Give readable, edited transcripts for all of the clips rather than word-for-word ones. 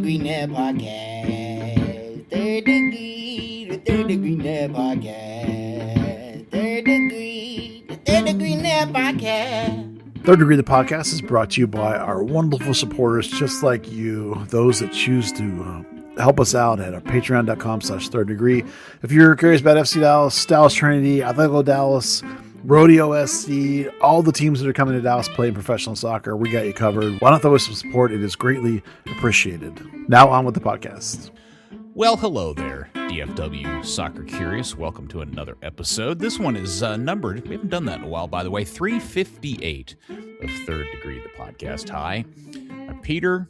Degree Net Podcast. Third Degree, the Third Degree Net Podcast. Third Degree, the Third Degree Net Podcast. Third Degree, the podcast, is brought to you by our wonderful supporters just like you, those that choose to help us out at our patreon.com/third degree. If you're curious about FC Dallas, Dallas Trinity, Atletico Dallas, Rodeo SC, all the teams that are coming to Dallas playing professional soccer, we got you covered. Why not throw us some support? It is greatly appreciated. Now on with the podcast. Well, hello there, DFW Soccer Curious. Welcome to another episode. This one is numbered, we haven't done that in a while, by the way, 358 of Third Degree, the podcast. Hi, I'm Peter.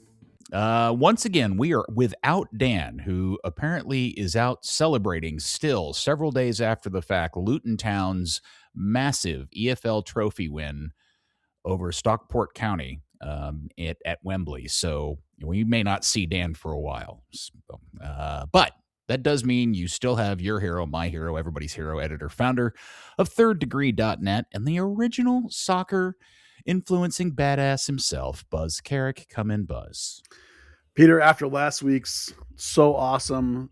Once again, we are without Dan, who apparently is out celebrating still several days after the fact Luton Town's massive EFL trophy win over Stockport County at Wembley. So we may not see Dan for a while. But that does mean you still have your hero, my hero, everybody's hero, editor, founder of thirddegree.net, and the original soccer influencing badass himself, Buzz Carrick. Come in, Buzz. Peter, after last week's so awesome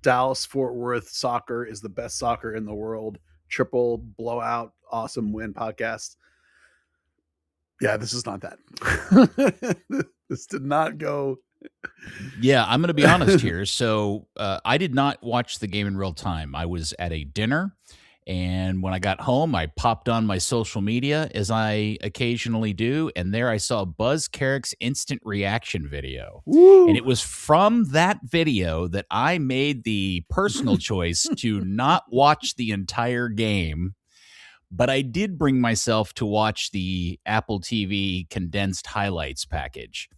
Dallas-Fort Worth soccer is the best soccer in the world, triple blowout, awesome win podcast. Yeah, this is not that. This did not go. Yeah, I'm going to be honest here. So I did not watch the game in real time. I was at a dinner, and when I got home, I popped on my social media, as I occasionally do, and there I saw Buzz Carrick's instant reaction video. Woo. And it was from that video that I made the personal choice to not watch the entire game, but I did bring myself to watch the Apple TV condensed highlights package,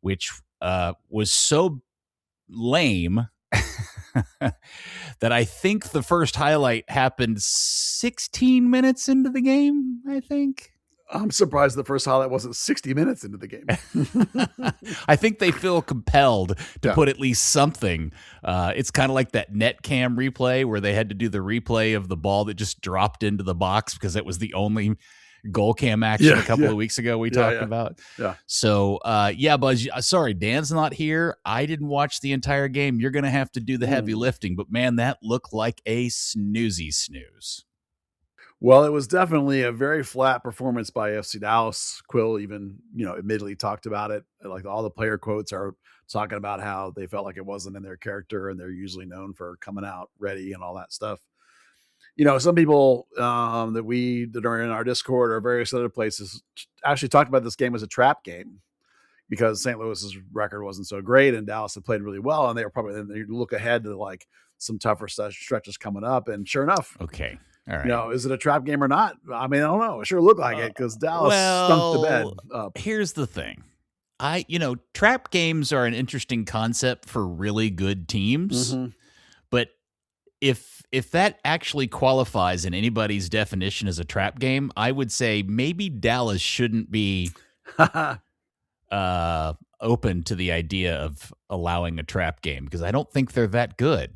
which was so lame that I think the first highlight happened 16 minutes into the game, I think. I'm surprised the first highlight wasn't 60 minutes into the game. I think they feel compelled to put at least something. It's kind of like that net cam replay where they had to do the replay of the ball that just dropped into the box because it was the only goal cam action a couple of weeks ago we talked about. Yeah. So, Buzz, sorry, Dan's not here. I didn't watch the entire game. You're going to have to do the heavy lifting. But, man, that looked like a snooze. Well, it was definitely a very flat performance by FC Dallas. Quill even, admittedly talked about it. Like all the player quotes are talking about how they felt like it wasn't in their character, and they're usually known for coming out ready and all that stuff. Some people that are in our Discord or various other places actually talked about this game as a trap game because St. Louis's record wasn't so great and Dallas had played really well, and they were probably they look ahead to like some tougher stretches coming up. And sure enough, okay. All right. Is it a trap game or not? I mean, I don't know. It sure looked like it because Dallas stunk the bed up. Here's the thing. Trap games are an interesting concept for really good teams, but if that actually qualifies in anybody's definition as a trap game, I would say maybe Dallas shouldn't be open to the idea of allowing a trap game because I don't think they're that good.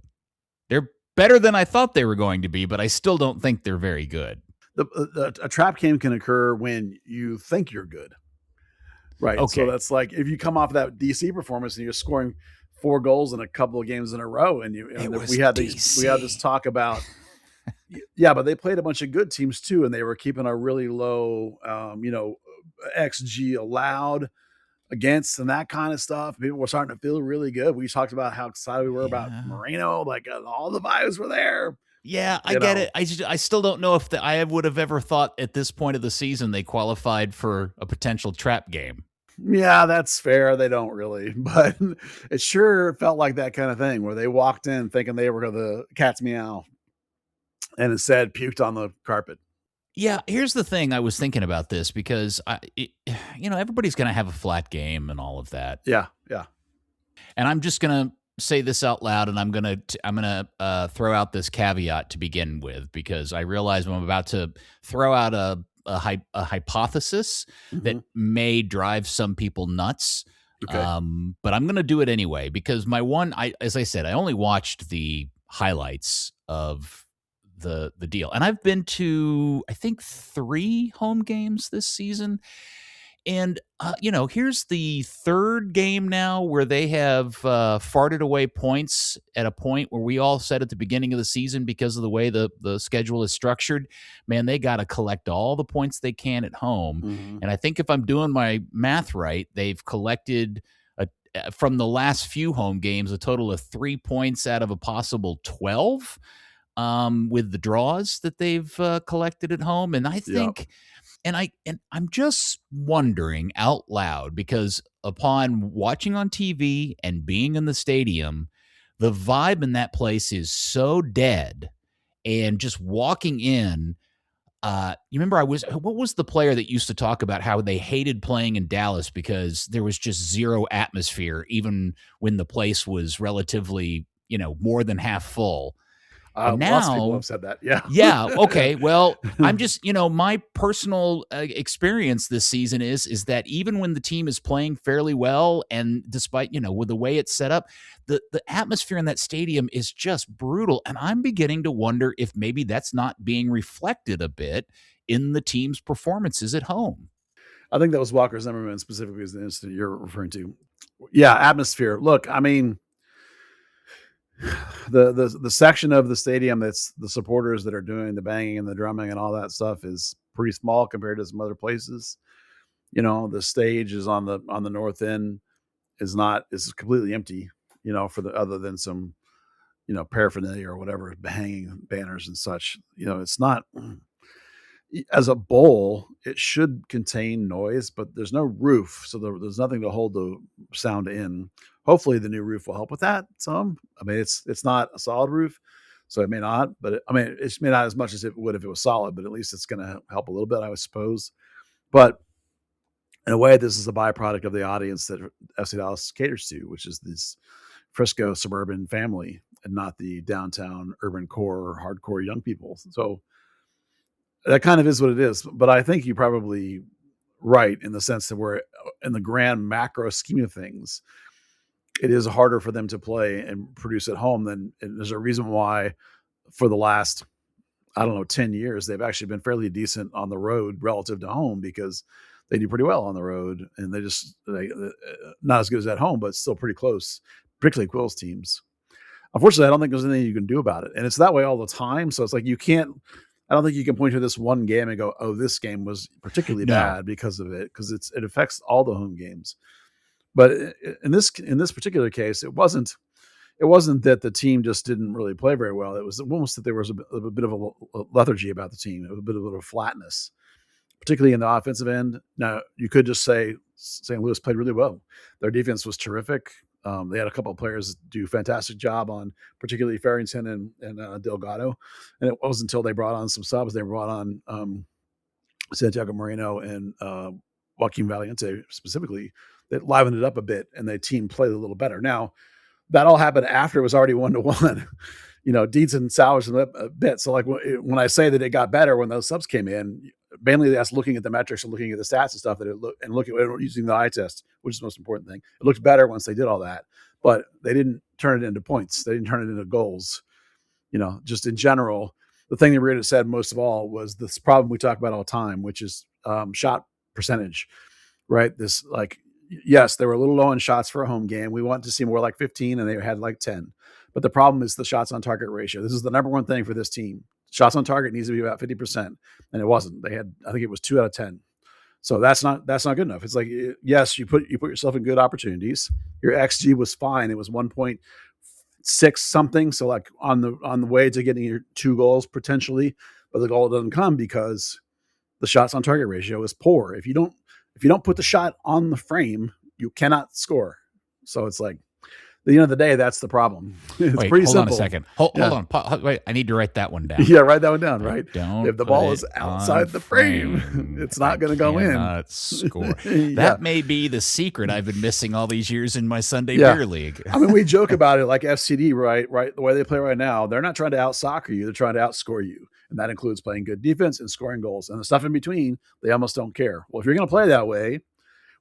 They're better than I thought they were going to be, but I still don't think they're very good. A trap game can occur when you think you're good. Right. Okay. So that's like if you come off that DC performance and you're scoring 4 goals in a couple of games in a row, and we had this talk about, but they played a bunch of good teams too, and they were keeping a really low, XG allowed against and that kind of stuff. People were starting to feel really good. We talked about how excited we were about Moreno, like all the vibes were there. Yeah, I get it. I still don't know if I would have ever thought at this point of the season they qualified for a potential trap game. Yeah, that's fair. They don't really, but it sure felt like that kind of thing where they walked in thinking they were the cat's meow and instead puked on the carpet. Yeah, here's the thing. I was thinking about this because everybody's going to have a flat game and all of that. Yeah. And I'm just going to say this out loud, and I'm going to throw out this caveat to begin with because I realize I'm about to throw out a hypothesis that may drive some people nuts. Okay. But I'm going to do it anyway because as I said, I only watched the highlights of the deal, and I've been to I think 3 home games this season, And, here's the third game now where they have farted away points at a point where we all said at the beginning of the season, because of the way the schedule is structured, man, they got to collect all the points they can at home. Mm-hmm. And I think if I'm doing my math right, they've collected from the last few home games a total of 3 points out of a possible 12 with the draws that they've collected at home. And I think... And I'm just wondering out loud, because upon watching on TV and being in the stadium, the vibe in that place is so dead. And just walking in, you remember what was the player that used to talk about how they hated playing in Dallas because there was just zero atmosphere, even when the place was relatively, more than half full? Lots of people have said that. Yeah. Yeah. Okay. Well, I'm just, my personal experience this season is that even when the team is playing fairly well, and despite, with the way it's set up, the atmosphere in that stadium is just brutal. And I'm beginning to wonder if maybe that's not being reflected a bit in the team's performances at home. I think that was Walker Zimmerman specifically is the incident you're referring to. Yeah. Atmosphere. Look, I mean, the section of the stadium that's the supporters that are doing the banging and the drumming and all that stuff is pretty small compared to some other places. The stage is on the north end is completely empty, other than some, paraphernalia or whatever, hanging banners and such. It's not, as a bowl, it should contain noise, but there's no roof. So there's nothing to hold the sound in. Hopefully the new roof will help with that some. I mean, it's not a solid roof, so it may not, but it may not as much as it would if it was solid, but at least it's going to help a little bit, I would suppose. But in a way, this is a byproduct of the audience that FC Dallas caters to, which is this Frisco suburban family and not the downtown urban core, hardcore young people. So that kind of is what it is. But I think you're probably right in the sense that we're in the grand macro scheme of things, it is harder for them to play and produce at home and there's a reason why for the last, 10 years, they've actually been fairly decent on the road relative to home, because they do pretty well on the road, and they not as good as at home, but still pretty close, particularly Quill's teams. Unfortunately, I don't think there's anything you can do about it. And it's that way all the time. So it's like, I don't think you can point to this one game and go, oh, this game was particularly bad because of it, because it affects all the home games. But in this particular case, it wasn't that the team just didn't really play very well. It was almost that there was a bit of a lethargy about the team. It was a bit of a flatness, particularly in the offensive end. Now, you could just say St. Louis played really well. Their defense was terrific. They had a couple of players do a fantastic job on, particularly Farrington and Delgado. And it wasn't until they brought on some subs. They brought on Santiago Moreno and Joaquin Valiente specifically, that livened it up a bit, and the team played a little better. Now, that all happened after it was already 1-1. Dietz and salvaged them a bit. So, like when I say that it got better when those subs came in, mainly that's looking at the metrics and looking at the stats and stuff looking at using the eye test, which is the most important thing. It looked better once they did all that, but they didn't turn it into points. They didn't turn it into goals. Just in general, the thing that we had said most of all was this problem we talk about all the time, which is shot percentage, right? This yes, they were a little low on shots for a home game. We want to see more like 15, and they had like 10. But the problem is the shots on target ratio. This is the number one thing for this team. Shots on target needs to be about 50%, and it wasn't. They had, I think it was 2 out of 10. So that's not good enough. It's like, yes, you put yourself in good opportunities. Your XG was fine. It was 1.6 something. So like on the way to getting your 2 goals potentially, but the goal doesn't come because the shots on target ratio is poor. If you don't put the shot on the frame, you cannot score. So it's like, at the end of the day, that's the problem. It's pretty simple. Hold on a second. Hold on. Wait, I need to write that one down. Yeah, write that one down, right? If the ball is outside the frame, it's not going to go in. Not score. That may be the secret I've been missing all these years in my Sunday beer league. I mean, we joke about it like FCD, right? The way they play right now, they're not trying to out-soccer you. They're trying to outscore you. And that includes playing good defense and scoring goals. And the stuff in between, they almost don't care. Well, if you're going to play that way,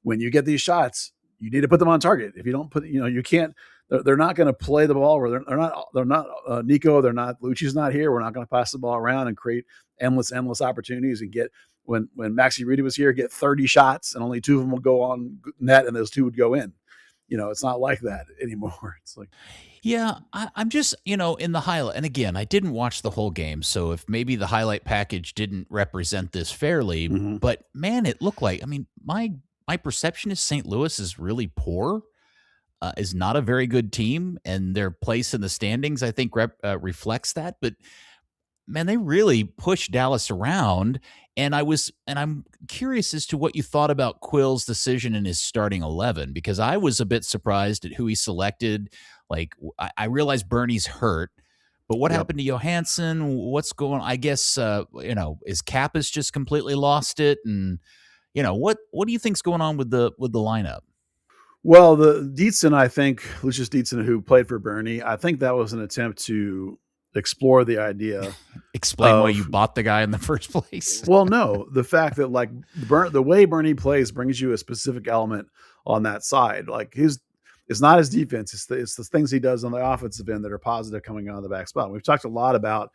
when you get these shots, you need to put them on target. If you don't put, you can't, they're not going to play the ball, or they're not Nico, they're not, Lucci's not here. We're not going to pass the ball around and create endless opportunities and get when Maxi Reedy was here, get 30 shots and only 2 of them would go on net and those 2 would go in. It's not like that anymore. It's like, yeah, I'm just, in the highlight. And again, I didn't watch the whole game. So if maybe the highlight package didn't represent this fairly, but man, it looked like, my perception is St. Louis is really poor, is not a very good team. And their place in the standings, I think, reflects that. But man, they really pushed Dallas around. And I'm curious as to what you thought about Quill's decision in his starting 11, because I was a bit surprised at who he selected. Like, I realized Bernie's hurt, but what happened to Johansson? What's going on? I guess, is Kappas just completely lost it? And, what do you think's going on with the lineup? Well, the Dietzen, I think, Lucius Dietzen, who played for Bernie, I think that was an attempt to explore the idea. Explain why you bought the guy in the first place. Well, no, the fact that like the way Bernie plays brings you a specific element on that side. Like it's not his defense. It's the things he does on the offensive end that are positive coming out of the back spot. We've talked a lot about,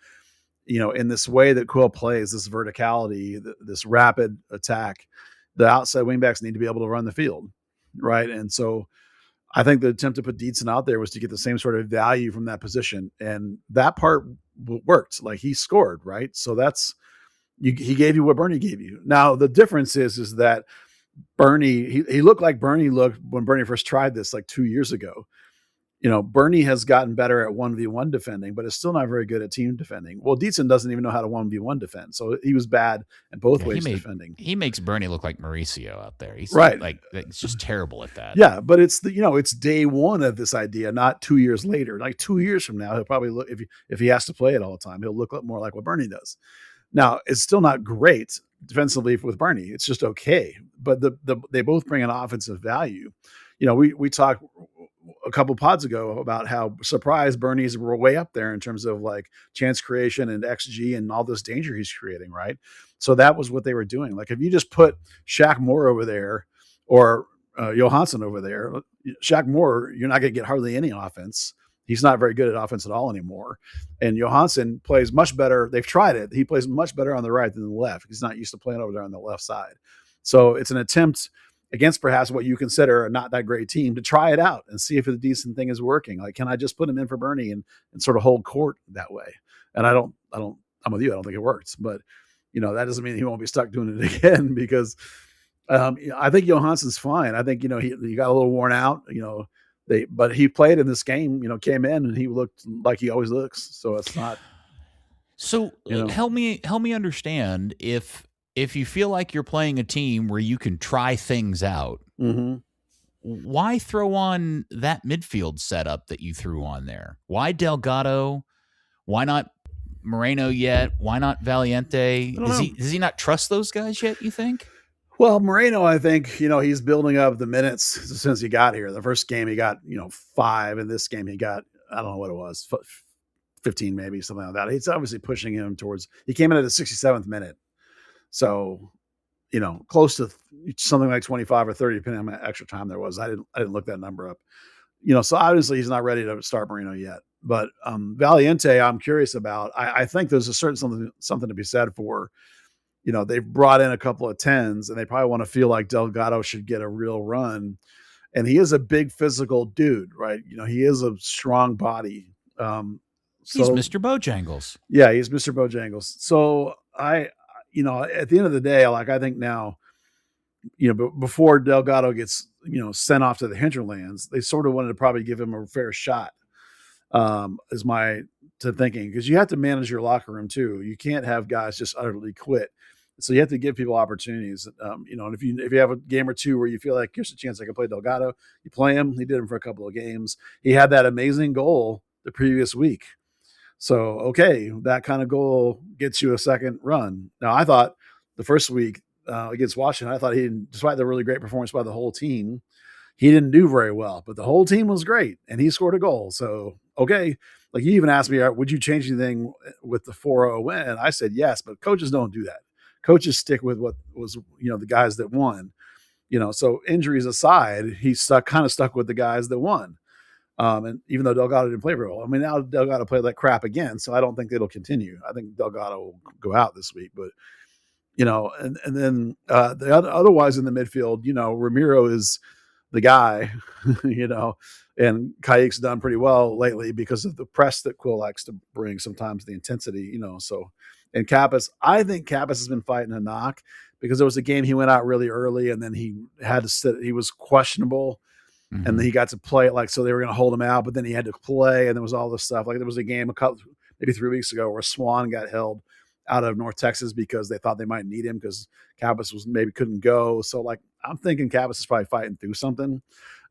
in this way that Quill plays, this verticality, this rapid attack, the outside wingbacks need to be able to run the field. Right. And so I think the attempt to put Dietzen out there was to get the same sort of value from that position. And that part worked. Like, he scored, right? So he gave you what Bernie gave you. Now, the difference is that Bernie, he looked like Bernie looked when Bernie first tried this like 2 years ago. Bernie has gotten better at 1v1 defending, but is still not very good at team defending. Well, Dietzen doesn't even know how to 1v1 defend. So he was bad at both ways defending. He makes Bernie look like Mauricio out there. He's right. Like, it's just terrible at that. Yeah. But it's it's day one of this idea, not 2 years later. Like 2 years from now, he'll probably look, if he has to play it all the time, he'll look more like what Bernie does. Now, it's still not great defensively with Bernie. It's just okay. But they both bring an offensive value. We talked a couple pods ago about how surprised Bernie's were way up there in terms of like chance creation and XG and all this danger he's creating. Right. So that was what they were doing. Like, if you just put Shaq Moore over there or Johansson over there, Shaq Moore, you're not going to get hardly any offense. He's not very good at offense at all anymore. And Johansson plays much better. They've tried it. He plays much better on the right than the left. He's not used to playing over there on the left side. So it's an attempt against perhaps what you consider a not that great team to try it out and see if the decent thing is working. Like, can I just put him in for Bernie and sort of hold court that way? And I'm with you. I don't think it works, but that doesn't mean he won't be stuck doing it again, because I think Johansson's fine. I think, he got a little worn out, but he played in this game, came in and he looked like he always looks. So it's not. So help me understand, if you feel like you're playing a team where you can try things out, why throw on that midfield setup that you threw on there? Why Delgado? Why not Moreno yet? Why not Valiente? Does he not trust those guys yet, you think? Well, Moreno, I think, he's building up the minutes since he got here. The first game he got, 5. In this game he got, I don't know what it was, 15 maybe, something like that. He's obviously pushing him towards, he came in at the 67th minute. So, close to something like 25 or 30, depending on how much extra time there was. I didn't look that number up. So obviously he's not ready to start Moreno yet. But Valiente, I'm curious about. I think there's a certain something to be said for, they've brought in a couple of 10s, and they probably want to feel like Delgado should get a real run. And he is a big physical dude, right? He is a strong body. He's Mr. Bojangles. Yeah, he's Mr. Bojangles. So at the end of the day, like, I think now, before Delgado gets, sent off to the hinterlands, they sort of wanted to probably give him a fair shot, is my thinking, because you have to manage your locker room too. You can't have guys just utterly quit. So you have to give people opportunities. And if you have a game or two where you feel like here's a chance I can play Delgado, you play him. He did him for a couple of games. He had that amazing goal the previous week. So, okay, that kind of goal gets you a second run. Now, I thought the first week against Washington, I thought despite the really great performance by the whole team, he didn't do very well. But the whole team was great, and he scored a goal. So, okay, like, you even asked me, would you change anything with the 4-0 win? I said yes, but coaches don't do that. Coaches stick with what was, the guys that won. So injuries aside, he's kind of stuck with the guys that won. And even though Delgado didn't play very well, now Delgado played like crap again, so I don't think it'll continue. I think Delgado will go out this week, but and then otherwise in the midfield, Ramiro is the guy, and Kayik's done pretty well lately because of the press that Quill likes to bring, sometimes the intensity, so. And Kappas, I think Kappas has been fighting a knock because there was a game he went out really early and then he had to sit. He was questionable, and then he got to play it so they were going to hold him out, but then he had to play, and there was all this stuff. Like there was a game maybe 3 weeks ago where Swan got held out of North Texas because they thought they might need him because Kappas couldn't go. So I'm thinking Kappas is probably fighting through something.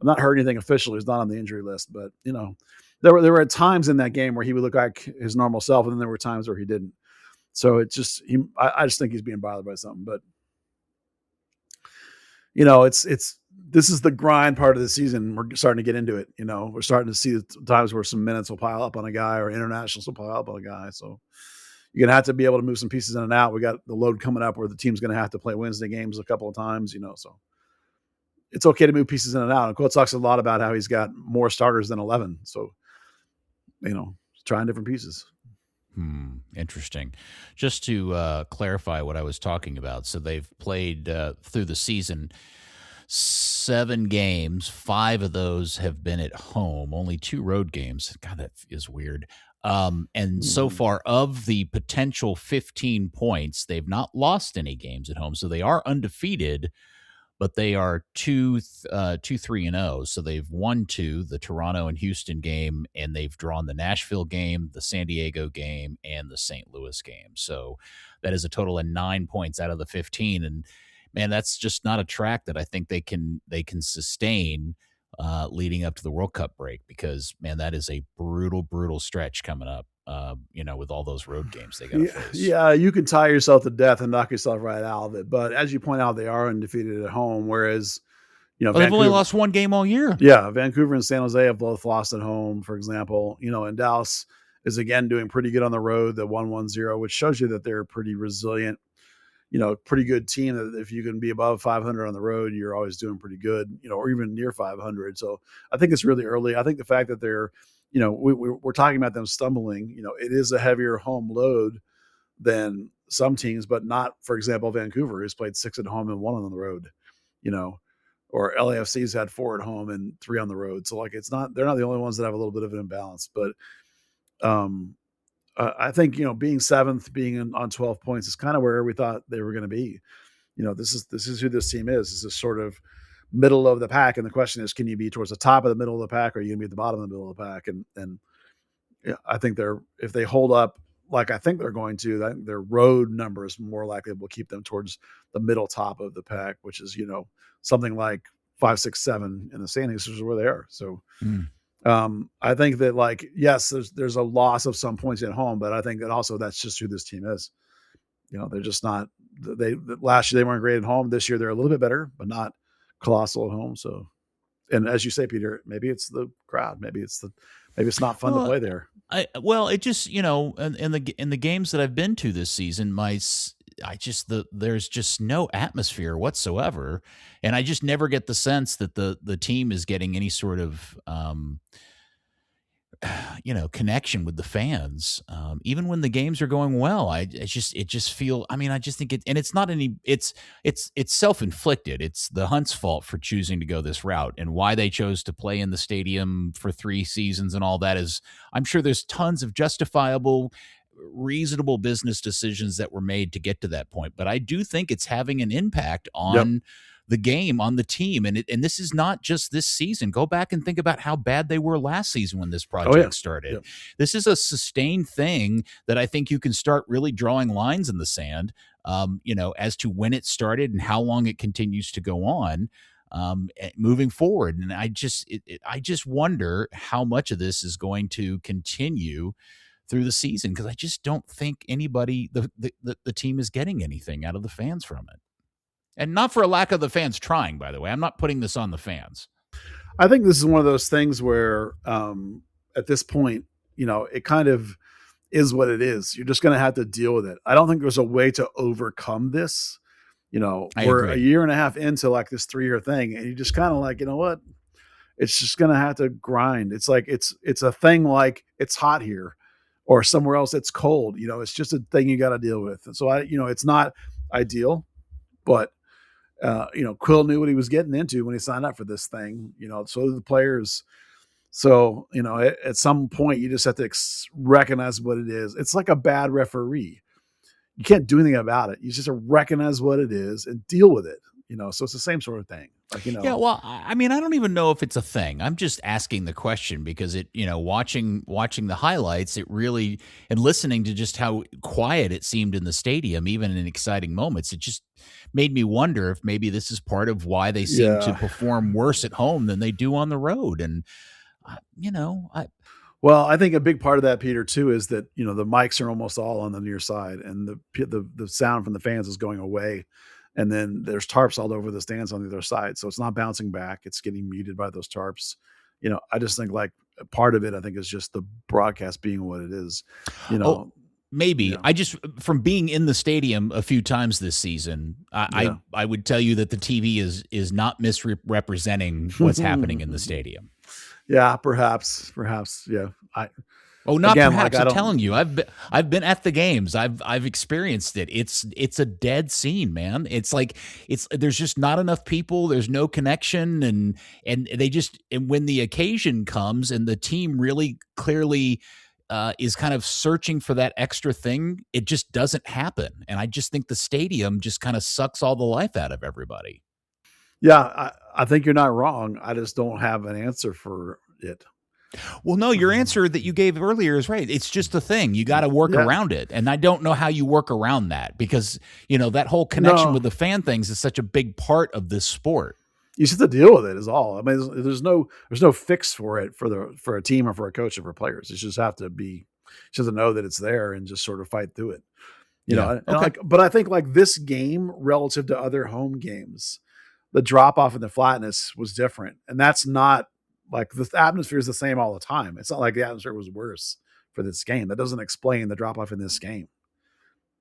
I'm not heard anything official. He's not on the injury list, but there were times in that game where he would look like his normal self, and then there were times where he didn't. So I just think he's being bothered by something, but this is the grind part of the season. We're starting to get into it. We're starting to see the times where some minutes will pile up on a guy or internationals will pile up on a guy. So you're going to have to be able to move some pieces in and out. We got the load coming up where the team's going to have to play Wednesday games a couple of times, so it's okay to move pieces in and out. And Quill talks a lot about how he's got more starters than 11. So, trying different pieces. Interesting. Just to clarify what I was talking about. So they've played through the season 7 games. 5 of those have been at home. Only 2 road games. God, that is weird. And so far, of the potential 15 points, they've not lost any games at home. So they are undefeated, but they are 2-3-0. So they've won 2, the Toronto and Houston game, and they've drawn the Nashville game, the San Diego game, and the St. Louis game. So that is a total of 9 points out of the 15. And man, that's just not a track that I think they can sustain leading up to the World Cup break, because man, that is a brutal stretch coming up. With all those road games they got to face. Yeah, you can tie yourself to death and knock yourself right out of it. But as you point out, they are undefeated at home, whereas, they've only lost 1 game all year. Yeah, Vancouver and San Jose have both lost at home, for example. And Dallas is again doing pretty good on the road, the 1-1-0, which shows you that they're a pretty resilient, pretty good team. That if you can be above 500 on the road, you're always doing pretty good, or even near 500. So I think it's really early. I think the fact that they're we're talking about them stumbling. It is a heavier home load than some teams, but not, for example, Vancouver, who's played 6 at home and 1 on the road, or LAFC's had 4 at home and 3 on the road. So they're not the only ones that have a little bit of an imbalance. But I think, being 7th, being on 12 points is kind of where we thought they were going to be. This is who this team is. This is sort of middle of the pack, and the question is, can you be towards the top of the middle of the pack, or are you gonna be at the bottom of the middle of the pack? And I think if they hold up like I think they're going to, their road numbers more likely will keep them towards the middle top of the pack, which is something like 5, 6, 7 in the standings, which is where they are. So I think that yes, there's a loss of some points at home, but I think that also that's just who this team is. They're just not. Last year they weren't great at home. This year they're a little bit better, but not colossal at home. So, and as you say, Peter, maybe it's the crowd, maybe it's not fun to play there. It just, in the games that I've been to this season, there's just no atmosphere whatsoever. And I just never get the sense that the team is getting any sort of, connection with the fans. Even when the games are going well, I just think and it's not it's self-inflicted. It's the Hunt's fault for choosing to go this route, and why they chose to play in the stadium for 3 seasons and all that is, I'm sure there's tons of justifiable, reasonable business decisions that were made to get to that point. But I do think it's having an impact on the game, on the team. And this is not just this season. Go back and think about how bad they were last season when this project started. Yeah. This is a sustained thing that I think you can start really drawing lines in the sand, as to when it started and how long it continues to go on moving forward. And I just wonder how much of this is going to continue through the season, because I just don't think anybody, the team is getting anything out of the fans from it. And not for a lack of the fans trying, by the way. I'm not putting this on the fans. I think this is one of those things where at this point, it kind of is what it is. You're just going to have to deal with it. I don't think there's a way to overcome this. We're a year and a half into this 3-year thing, and you just kind of you know what? It's just going to have to grind. It's it's a thing like it's hot here or somewhere else it's cold. It's just a thing you got to deal with. And so it's not ideal, but Quill knew what he was getting into when he signed up for this thing. So did the players. So at some point you just have to recognize what it is. It's like a bad referee. You can't do anything about it. You just have to recognize what it is and deal with it. So it's the same sort of thing. Yeah, well, I mean, I don't even know if it's a thing. I'm just asking the question because watching the highlights, it really, and listening to just how quiet it seemed in the stadium, even in exciting moments, it just made me wonder if maybe this is part of why they seem to perform worse at home than they do on the road. And, Well, I think a big part of that, Peter, too, is that, the mics are almost all on the near side and the sound from the fans is going away. And then there's tarps all over the stands on the other side. So it's not bouncing back. It's getting muted by those tarps. I just think like part of it, I think, is just the broadcast being what it is, Maybe. Yeah. I just, from being in the stadium a few times this season, I would tell you that the TV is not misrepresenting what's happening in the stadium. Yeah, perhaps. Yeah. I'm telling you, I've been at the games. I've experienced it. It's a dead scene, man. It's like there's just not enough people. There's no connection, and when the occasion comes and the team really clearly is kind of searching for that extra thing, it just doesn't happen. And I just think the stadium just kind of sucks all the life out of everybody. Yeah, I think you're not wrong. I just don't have an answer for it. Well, no, your answer that you gave earlier is right. It's just a thing. You got to work around it. And I don't know how you work around that because, that whole connection with the fan things is such a big part of this sport. You just have to deal with it is all. I mean, there's no fix for it for a team or for a coach or for players. You just have to know that it's there and just sort of fight through it. But I think like this game relative to other home games, the drop off and the flatness was different. And that's not like the atmosphere is the same all the time. It's not like the atmosphere was worse for this game. That doesn't explain the drop off in this game.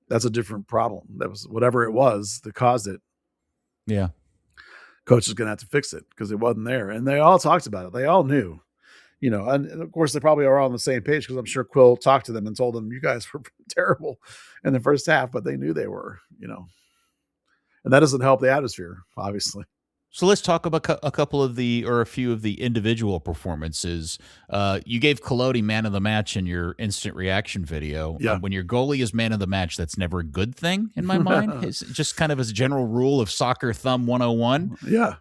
That's a different problem. That was whatever it was that caused it. Yeah. Coach is going to have to fix it because it wasn't there. And they all talked about it. They all knew, and of course they probably are all on the same page because I'm sure Quill talked to them and told them you guys were terrible in the first half, but they knew they were, and that doesn't help the atmosphere, obviously. So let's talk about a few of the individual performances. You gave Colodi man of the match in your instant reaction video. Yeah. When your goalie is man of the match, that's never a good thing in my mind. It's just kind of as a general rule of soccer thumb 101. Yeah.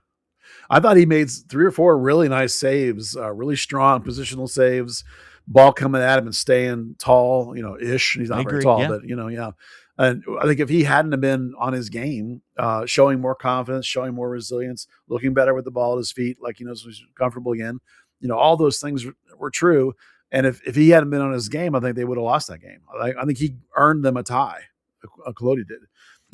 I thought he made 3 or 4 really nice saves, really strong positional saves, ball coming at him and staying tall, ish. He's not very tall, but And I think if he hadn't have been on his game, showing more confidence, showing more resilience, looking better with the ball at his feet, like he knows he's comfortable again, all those things were true. And if he hadn't been on his game, I think they would have lost that game. I think he earned them a tie. Colodi did.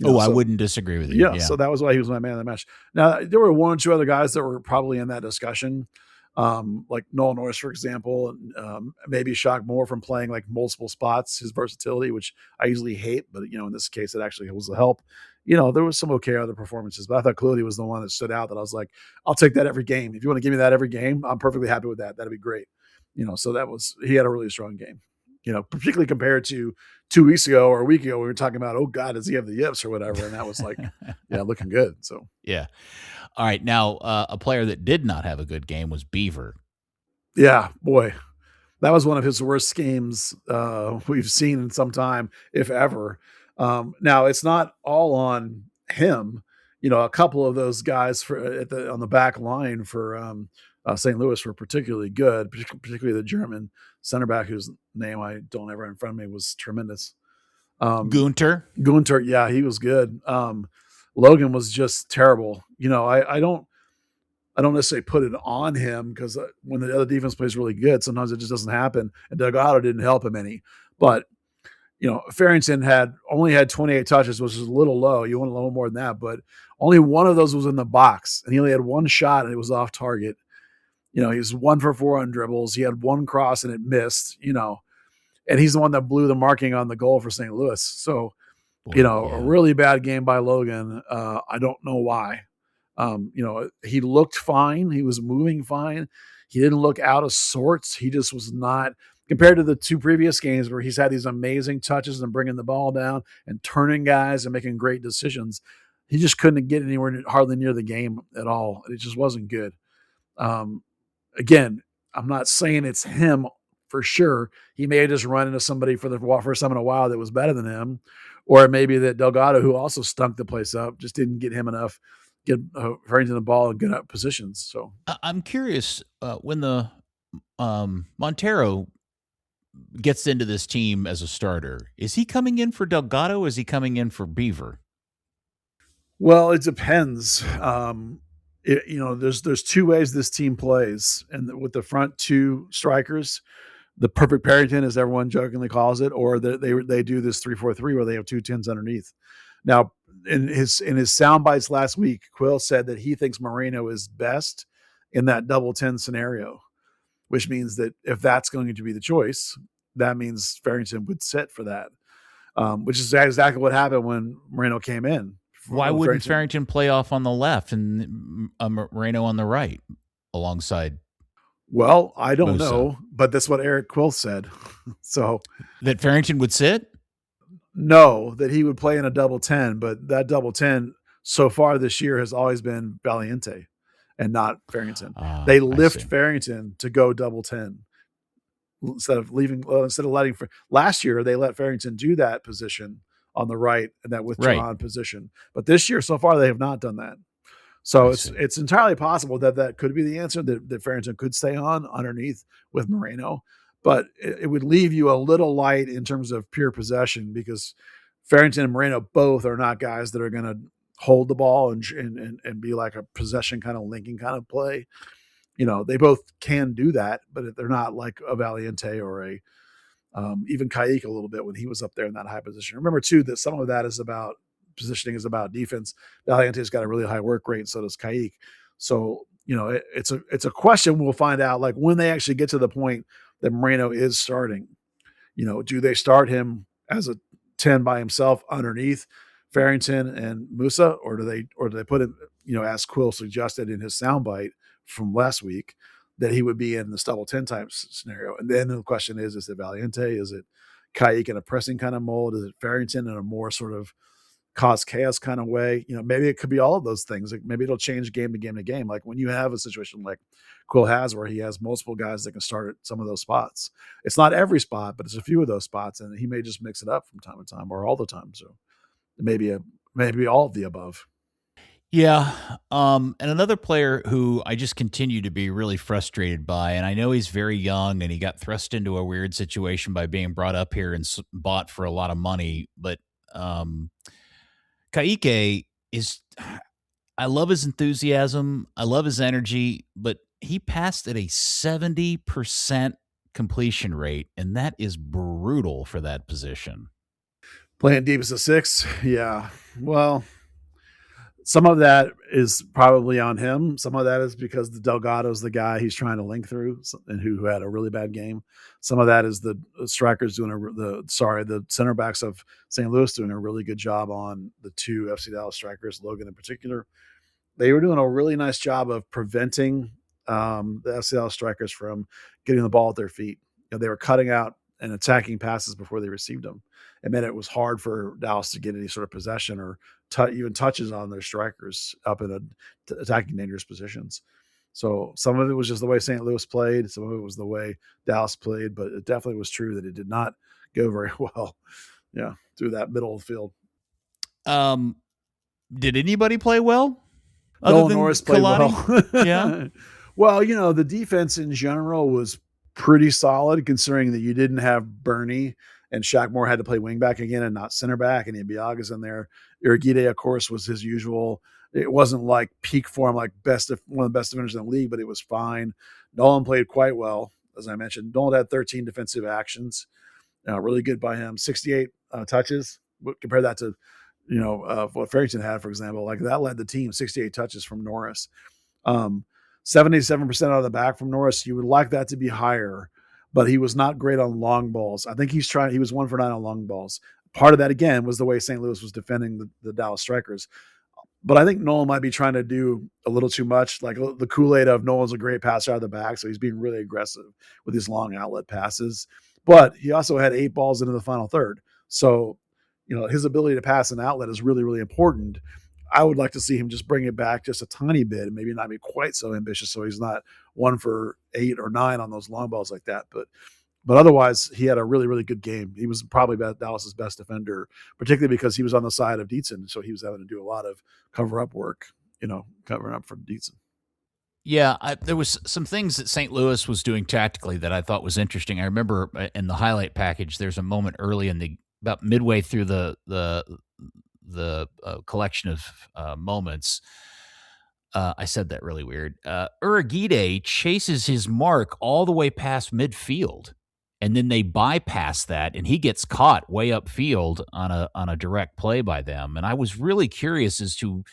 I wouldn't disagray with you. Yeah, so that was why he was my man of the match. Now, there were 1 or 2 other guys that were probably in that discussion, like Noel Norris, for example, and maybe Shock Moore from playing like multiple spots, his versatility, which I usually hate, but in this case, it actually was a help. There was some okay other performances, but I thought Colodi was the one that stood out that I was like, I'll take that every game. If you want to give me that every game, I'm perfectly happy with that. That'd be great. So he had a really strong game. Particularly compared to 2 weeks ago or a week ago, we were talking about, oh God, does he have the yips or whatever? And that was like, looking good. So, yeah. All right. Now, a player that did not have a good game was Beaver. Yeah, boy, that was one of his worst games we've seen in some time, if ever. Now it's not all on him. A couple of those guys on the back line for St. Louis were particularly good, particularly the German center back whose name I don't have right in front of me was tremendous. Gunter, yeah, he was good. Logan was just terrible. I don't necessarily put it on him because when the other defense plays really good, sometimes it just doesn't happen. And Delgado didn't help him any. But Farrington only had 28 touches, which is a little low. You want a little more than that, but only 1 of those was in the box, and he only had 1 shot, and it was off target. He was 1 for 4 on dribbles. He had 1 cross, and it missed. And he's the one that blew the marking on the goal for St. Louis. So, a really bad game by Logan. I don't know why. He looked fine. He was moving fine. He didn't look out of sorts. He just was not compared to the two previous games where he's had these amazing touches and bringing the ball down and turning guys and making great decisions. He just couldn't get anywhere hardly near the game at all. It just wasn't good. Again, I'm not saying it's him for sure. He may have just run into somebody for the first time in a while that was better than him, or it may be that Delgado, who also stunk the place up, just didn't get him enough, get Farrington the ball and get up positions. So I'm curious when the Montero gets into this team as a starter, is he coming in for Delgado or is he coming in for Beaver? Well, it depends. There's two ways this team plays, and with the front two strikers, the perfect Parrington, as everyone jokingly calls it, or they do this 3-4-3 where they have 2 10s underneath. Now, in his sound bites last week, Quill said that he thinks Moreno is best in that double 10 scenario, which means that if that's going to be the choice, that means Farrington would sit for that, which is exactly what happened when Moreno came in. Why wouldn't Farrington play off on the left and Moreno on the right alongside? Well, I don't know, but that's what Eric Quill said. So that Farrington would sit? No, that he would play in a double 10, but that double 10 so far this year has always been Valiente and not Farrington. They lift Farrington to go double 10 instead of letting last year they let Farrington do that position on the right and that withdrawn position. But this year so far they have not done that. So it's entirely possible that could be the answer, that Farrington could stay on underneath with Moreno, but it would leave you a little light in terms of pure possession, because Farrington and Moreno both are not guys that are going to hold the ball and be like a possession kind of linking kind of play. They both can do that, but they're not like a Valiente or a even Kayik a little bit when he was up there in that high position. Remember too that some of that is about positioning, is about defense. Valiente's got a really high work rate, and so does Kayik. So it's a question we'll find out, like when they actually get to the point that Moreno is starting. Do they start him as a 10 by himself underneath Farrington and Musa, or do they put him, as Quill suggested in his soundbite from last week, that he would be in the double 10 type scenario? And then the question is it Valiente? Is it Kayik in a pressing kind of mold? Is it Farrington in a more sort of cause chaos kind of way? Maybe it could be all of those things. Like maybe it'll change game to game to game. Like when you have a situation like Quill has, where he has multiple guys that can start at some of those spots. It's not every spot, but it's a few of those spots, and he may just mix it up from time to time or all the time. So maybe all of the above. Yeah. And another player who I just continue to be really frustrated by, and I know he's very young and he got thrust into a weird situation by being brought up here and bought for a lot of money, but Kayike I love his enthusiasm. I love his energy, but he passed at a 70% completion rate, and that is brutal for that position. Playing deep as a 6. Yeah. Well, some of that is probably on him. Some of that is because the Delgado's the guy he's trying to link through and who had a really bad game. Some of that is the strikers doing the center backs of St. Louis doing a really good job on the two FC Dallas strikers, Logan in particular. They were doing a really nice job of preventing the FC Dallas strikers from getting the ball at their feet. They were cutting out and attacking passes before they received them. It meant it was hard for Dallas to get any sort of possession or even touches on their strikers up in attacking dangerous positions. So some of it was just the way St. Louis played. Some of it was the way Dallas played, but it definitely was true that it did not go very well. Yeah, through that middle of the field. Did anybody play well? Nolan Norris played well. Yeah. Well, the defense in general was pretty solid, considering that you didn't have Bernie and Shaq Moore had to play wingback again and not center back, and Ibiaga's in there. Iragide, of course, was his usual. It wasn't like peak form, like one of the best defenders in the league, but it was fine. Nolan played quite well, as I mentioned. Nolan had 13 defensive actions. Really good by him. 68 touches. Compare that to, what Farrington had, for example. Like that led the team, 68 touches from Norris. 77% out of the back from Norris. You would like that to be higher, but he was not great on long balls. I think he was 1 for 9 on long balls. Part of that, again, was the way St. Louis was defending the Dallas strikers. But I think Nolan might be trying to do a little too much, like the Kool-Aid of Nolan's a great passer out of the back, so he's being really aggressive with these long outlet passes. But he also had 8 balls into the final third. So, his ability to pass an outlet is really, really important. I would like to see him just bring it back just a tiny bit and maybe not be quite so ambitious so he's not 1 for 8 or 9 on those long balls like that. But otherwise, he had a really, really good game. He was probably Dallas's best defender, particularly because he was on the side of Dietzen, so he was having to do a lot of cover-up work, covering up for Dietzen. Yeah, there was some things that St. Louis was doing tactically that I thought was interesting. I remember in the highlight package, there's a moment early about midway through the collection of moments. I said that really weird. Uragide chases his mark all the way past midfield, and then they bypass that, and he gets caught way upfield on a direct play by them. And I was really curious as to,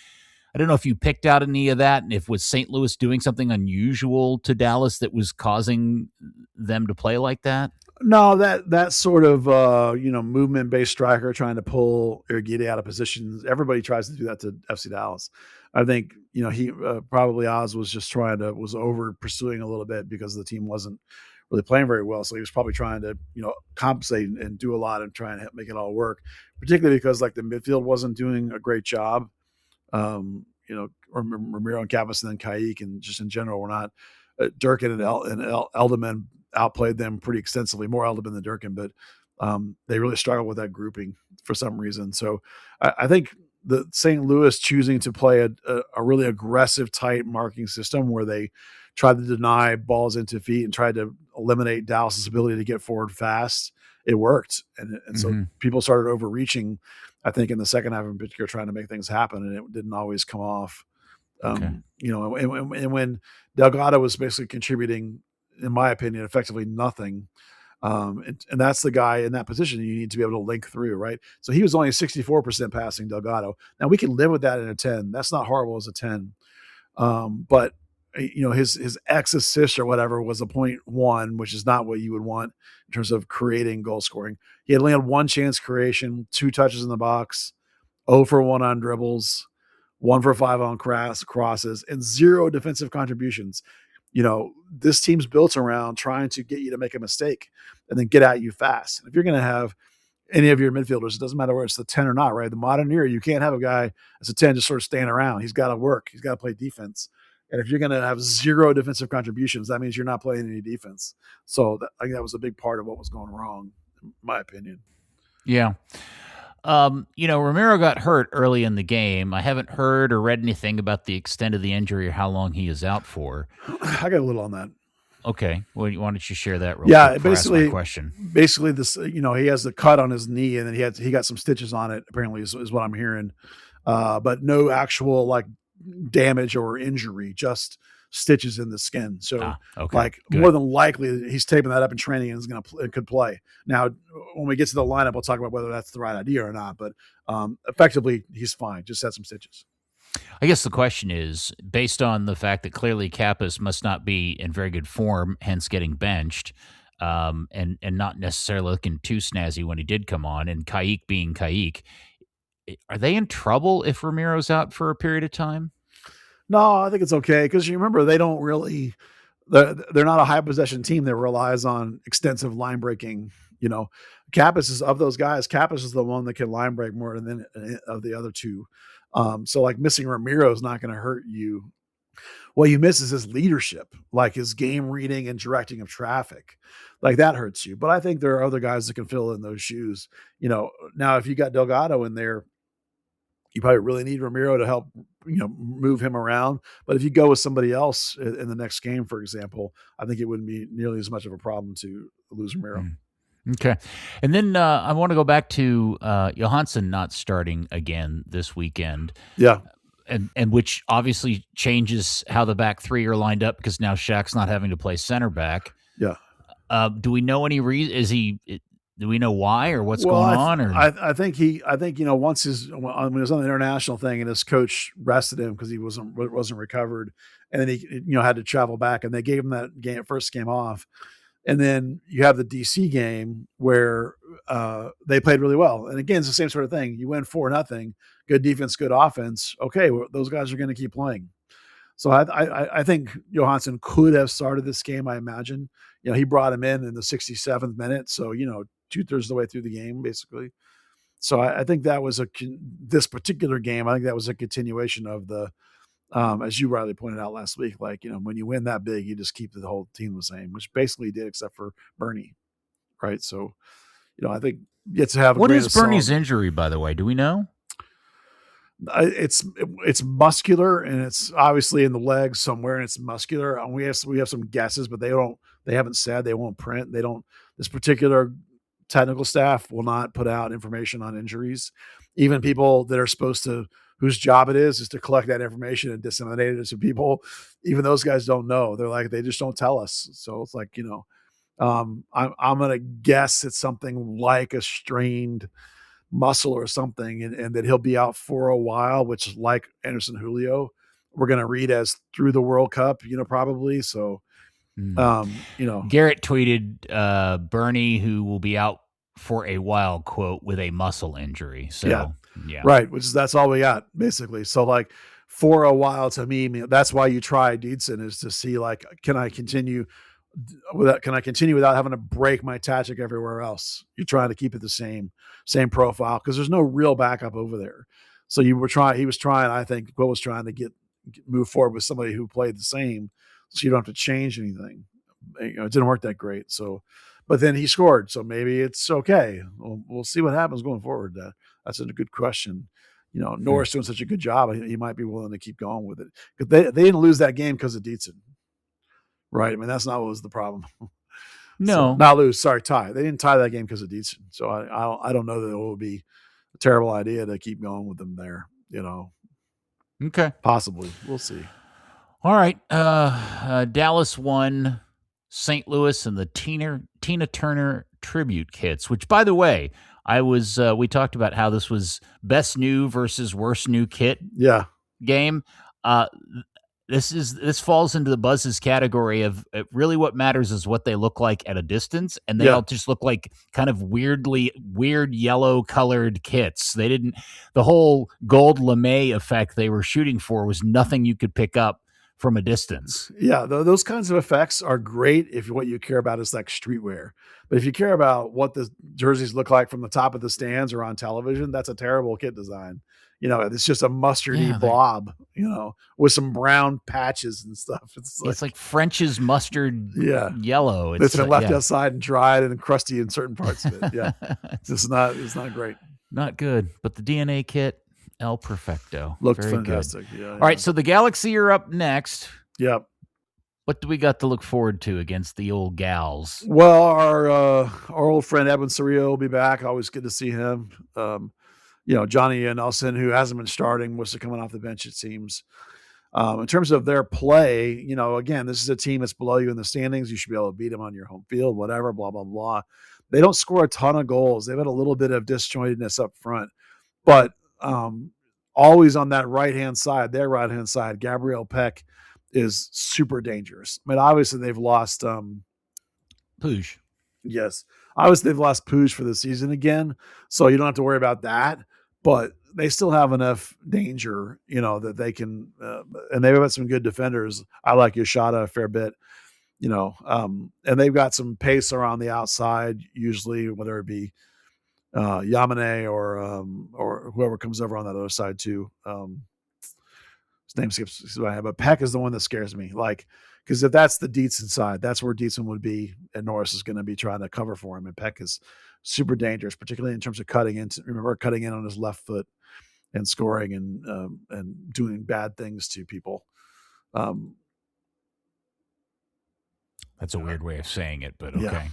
I don't know if you picked out any of that, and if was St. Louis doing something unusual to Dallas that was causing them to play like that? No, that sort of movement-based striker trying to pull Uragide out of positions. Everybody tries to do that to FC Dallas. I think he probably Oz was just was over pursuing a little bit because the team wasn't really playing very well. So he was probably trying to compensate and do a lot and try and make it all work. Particularly because the midfield wasn't doing a great job. Ramiro and Kappas and then Kayik and just in general were not. Durkin and Elderman outplayed them pretty extensively, more Elderman than Durkin, but they really struggled with that grouping for some reason. So I think the St. Louis choosing to play a really aggressive, tight marking system where they tried to deny balls into feet and tried to eliminate Dallas's ability to get forward fast, it worked. And so people started overreaching, I think, in the second half in particular, trying to make things happen, and it didn't always come off. And when Delgado was basically contributing, in my opinion, effectively nothing. And that's the guy in that position you need to be able to link through, right? So he was only 64% passing, Delgado. Now we can live with that in a 10. That's not horrible as a 10. But his X assist or whatever was a 0.1, which is not what you would want in terms of creating goal scoring. He only had 1 chance creation, 2 touches in the box, 0 for 1 on dribbles, 1 for 5 on crosses, and 0 defensive contributions. This team's built around trying to get you to make a mistake and then get at you fast. And if you're going to have any of your midfielders, it doesn't matter whether it's the 10 or not, right? The modern era, you can't have a guy as a 10 just sort of staying around. He's got to work. He's got to play defense. And if you're going to have 0 defensive contributions, that means you're not playing any defense. So I think that was a big part of what was going wrong, in my opinion. Yeah. Ramiro got hurt early in the game. I haven't heard or read anything about the extent of the injury or how long he is out for. I got a little on that. Okay. Well, why don't you share that real quick before I ask my question? Basically this, he has the cut on his knee and then he got some stitches on it, apparently is what I'm hearing. But no actual damage or injury, just stitches in the skin. So more than likely he's taping that up in training and could play. Now, when we get to the lineup, we'll talk about whether that's the right idea or not, but effectively he's fine. Just had some stitches. I guess the question is, based on the fact that clearly Kappas must not be in very good form, hence getting benched, and not necessarily looking too snazzy when he did come on, and Kayik being Kayik, are they in trouble if Ramiro's out for a period of time? No, I think it's okay because you remember they don't really they're not a high possession team that relies on extensive line breaking. Kappas is of those guys. Kappas is the one that can line break more than of the other two. So missing Ramiro is not going to hurt you. What you miss is his leadership, his game reading and directing of traffic. That hurts you. But I think there are other guys that can fill in those shoes. Now if you got Delgado in there, you probably really need Ramiro to help, move him around. But if you go with somebody else in the next game, for example, I think it wouldn't be nearly as much of a problem to lose Ramiro. Okay. And then I want to go back to Johansson not starting again this weekend. Yeah. And which obviously changes how the back three are lined up because now Shaq's not having to play center back. Yeah. Do we know any reason? Do we know why or what's going on? Or I think once when he was on the international thing and his coach rested him because he wasn't recovered, and then he had to travel back, and they gave him that first game off. And then you have the DC game where they played really well. And again, it's the same sort of thing. You win 4-0, good defense, good offense. Okay, well, those guys are going to keep playing. So I think Johansson could have started this game, I imagine. He brought him in the 67th minute. So, 2/3 of the way through the game, basically. So I think that was this particular game. I think that was a continuation of the, as you rightly pointed out last week, like, when you win that big, you just keep the whole team the same, which basically he did, except for Bernie. Right. So, I think you have to have. What is Bernie's injury, by the way? Do we know? It's muscular, and it's obviously in the legs somewhere, and it's muscular. And we have some guesses, but they haven't said, they won't print. This particular technical staff will not put out information on injuries. Even people that are supposed to, whose job it is to collect that information and disseminate it to people, even those guys don't know. They're like, they just don't tell us. So it's like, I'm going to guess it's something like a strained muscle or something, and that he'll be out for a while, which, like Anderson Julio, we're going to read as through the World Cup, probably. So, Garrett tweeted Bernie, who will be out for a while, quote, with a muscle injury. So, yeah. Right. That's all we got, basically. So, like, for a while, to me, that's why you try Dietzen, is to see, like, can I continue without having to break my tactic everywhere else? You're trying to keep it the same profile, because there's no real backup over there. So he was trying, I think Will was trying to move forward with somebody who played the same, so you don't have to change anything. It didn't work that great. So, but then he scored, so maybe it's okay. We'll see what happens going forward. That's a good question. Norris doing such a good job, he might be willing to keep going with it, because they didn't lose that game because of Dietzen. Right. I mean, that's not what was the problem. No. So, not lose. Sorry, tie. They didn't tie that game because of Dietzen. So I don't know that it would be a terrible idea to keep going with them there. Okay. Possibly. We'll see. All right. Dallas won St. Louis and the Tina Turner tribute kits, which, by the way, we talked about how this was best new versus worst new kit game. This falls into the Buzz's category of really what matters is what they look like at a distance, and they all just look like kind of weird yellow colored kits. The whole gold lame effect they were shooting for was nothing you could pick up from a distance. Yeah, those kinds of effects are great if what you care about is like streetwear. But if you care about what the jerseys look like from the top of the stands or on television, that's a terrible kit design. It's just a mustardy blob, with some brown patches and stuff. It's like French's mustard yellow. It's been left outside and dried and crusty in certain parts of it. Yeah. It's not great. Not good. But the DNA kit, El Perfecto. Looked fantastic. Yeah, All right, so the Galaxy are up next. Yep. What do we got to look forward to against the old gals? Well, our old friend Edwin Cerrillo will be back. Always good to see him. Johnny Nelson, who hasn't been starting, was coming off the bench, it seems. In terms of their play, again, this is a team that's below you in the standings. You should be able to beat them on your home field, whatever, blah, blah, blah. They don't score a ton of goals. They've had a little bit of disjointedness up front. But always on that their right-hand side, Gabriel Peck is super dangerous. I mean, obviously they've lost Puig. Yes. Obviously they've lost Puig for the season again, so you don't have to worry about that. But they still have enough danger, that they can, and they've got some good defenders. I like Yoshida a fair bit, and they've got some pace around the outside, usually, whether it be Yamane or whoever comes over on that other side too. His name skips my head, but Peck is the one that scares me. Because if that's the Dietzen side, that's where Dietzen would be, and Norris is going to be trying to cover for him. And Peck is super dangerous, particularly in terms of cutting in on his left foot and scoring and doing bad things to people. That's a weird way of saying it, but okay. Yeah.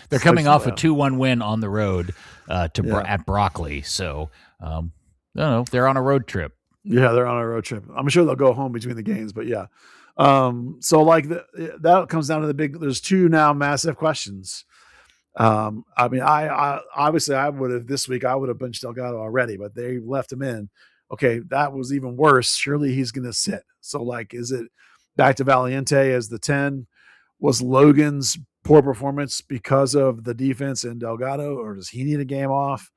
They're coming off a 2-1 win on the road at Broccoli, so I don't know. They're on a road trip. Yeah, they're on a road trip. I'm sure they'll go home between the games, but yeah. So that comes down to there's two now massive questions. I mean, I obviously I would have benched Delgado already, but they left him in. Okay, that was even worse. Surely he's going to sit. So is it back to Valiente as the 10? Was Logan's poor performance because of the defense and Delgado, or does he need a game off?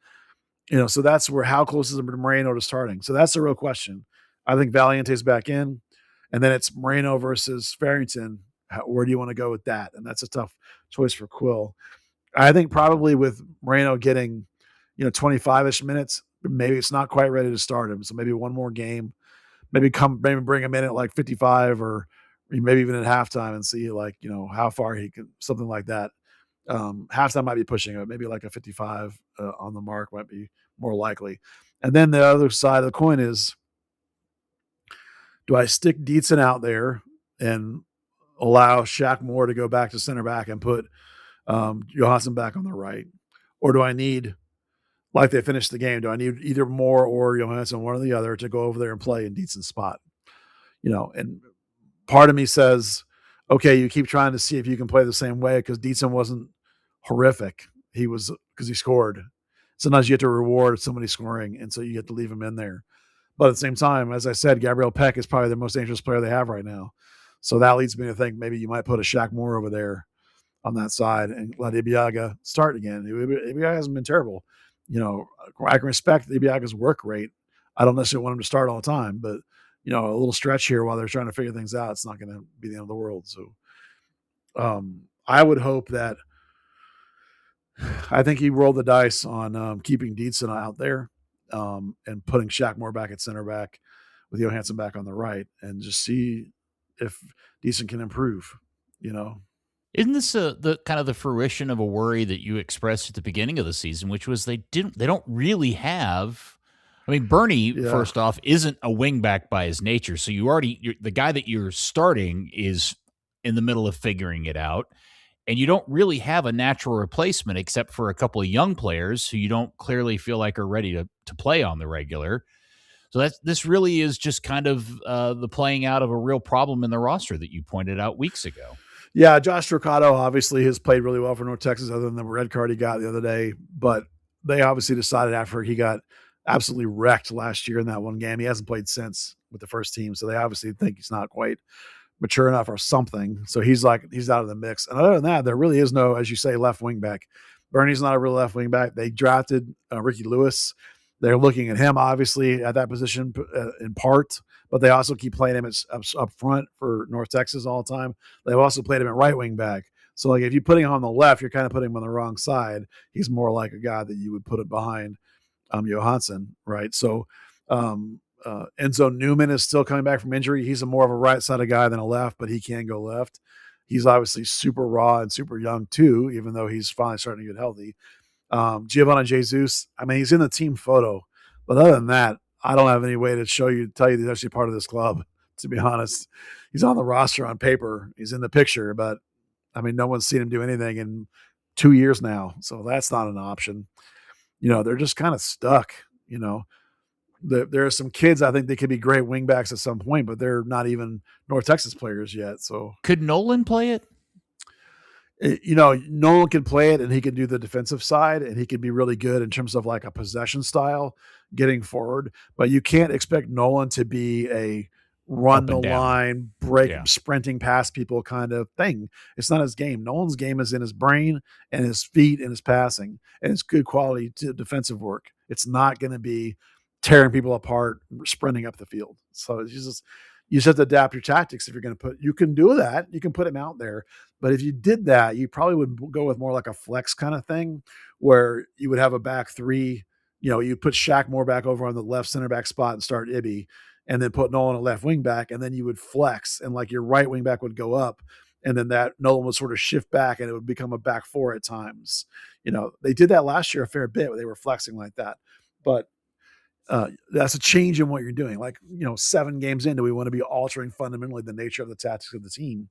So that's where, how close is Moreno to starting? So that's the real question. I think Valiente's back in, and then it's Moreno versus Farrington. Where do you want to go with that? And that's a tough choice for Quill. I think probably with Moreno getting, 25-ish minutes, maybe it's not quite ready to start him. So maybe one more game, maybe bring him in at like 55 or maybe even at halftime and see how far he can, something like that. Halftime might be pushing it. Maybe like a 55 on the mark might be more likely. And then the other side of the coin is, do I stick Dietzen out there and allow Shaq Moore to go back to center back and put Johansson back on the right? Or do I need, like they finished the game, do I need either Moore or Johansson, one or the other, to go over there and play in Dietzen's spot? And part of me says, okay, you keep trying to see if you can play the same way, because Dietzen wasn't horrific. He was, because he scored. Sometimes you have to reward somebody scoring, and so you get to leave him in there. But at the same time, as I said, Gabriel Peck is probably the most dangerous player they have right now. So that leads me to think maybe you might put a Shaq Moore over there on that side and let Ibiaga start again. Ibiaga hasn't been terrible. I can respect Ibiaga's work rate. I don't necessarily want him to start all the time, but a little stretch here while they're trying to figure things out, it's not going to be the end of the world. So I would hope that, I think he rolled the dice on keeping Dietzen out there and putting Shaq Moore back at center back with Johansson back on the right, and just see if Dietzen can improve, Isn't this the kind of the fruition of a worry that you expressed at the beginning of the season, which was they don't really have, I mean, Bernie, first off, isn't a wingback by his nature. So the guy that you're starting is in the middle of figuring it out. And you don't really have a natural replacement except for a couple of young players who you don't clearly feel like are ready to play on the regular. So this really is just kind of the playing out of a real problem in the roster that you pointed out weeks ago. Yeah, Josh Trocado obviously has played really well for North Texas, other than the red card he got the other day. But they obviously decided after he got absolutely wrecked last year in that one game, he hasn't played since with the first team. So they obviously think he's not quite mature enough or something. So he's out of the mix. And other than that, there really is no, as you say, left wing back. Bernie's not a real left wing back. They drafted Ricky Lewis. They're looking at him obviously at that position in part, but they also keep playing him up front for North Texas all the time. They've also played him at right wing back. So if you put him on the left, you're kind of putting him on the wrong side. He's more like a guy that you would put it behind Johansson, right? So Enzo Newman is still coming back from injury. He's more of a right-sided guy than a left, but he can go left. He's obviously super raw and super young too, even though he's finally starting to get healthy. Giovanni Jesus, I mean, he's in the team photo, but other than that, I don't have any way to tell you that he's actually part of this club, to be honest. He's on the roster on paper. He's in the picture, but I mean, no one's seen him do anything in 2 years now. So that's not an option. They're just kind of stuck, There are some kids, I think they could be great wingbacks at some point, but they're not even North Texas players yet. So could Nolan play it? Nolan can play it, and he can do the defensive side, and he can be really good in terms of like a possession style, getting forward. But you can't expect Nolan to be a run the line, sprinting past people kind of thing. It's not his game. Nolan's game is in his brain and his feet and his passing, and it's good quality defensive work. It's not going to be tearing people apart, sprinting up the field. So it's just, you just have to adapt your tactics. If you're going to you can do that. You can put him out there. But if you did that, you probably would go with more like a flex kind of thing, where you would have a back three. You put Shaq Moore back over on the left center back spot and start Ibby, and then put Nolan a left wing back, and then you would flex, and like your right wing back would go up, and then that Nolan would sort of shift back, and it would become a back four at times. They did that last year a fair bit, where they were flexing like that. But that's a change in what you're doing. 7 games in, do we want to be altering fundamentally the nature of the tactics of the team?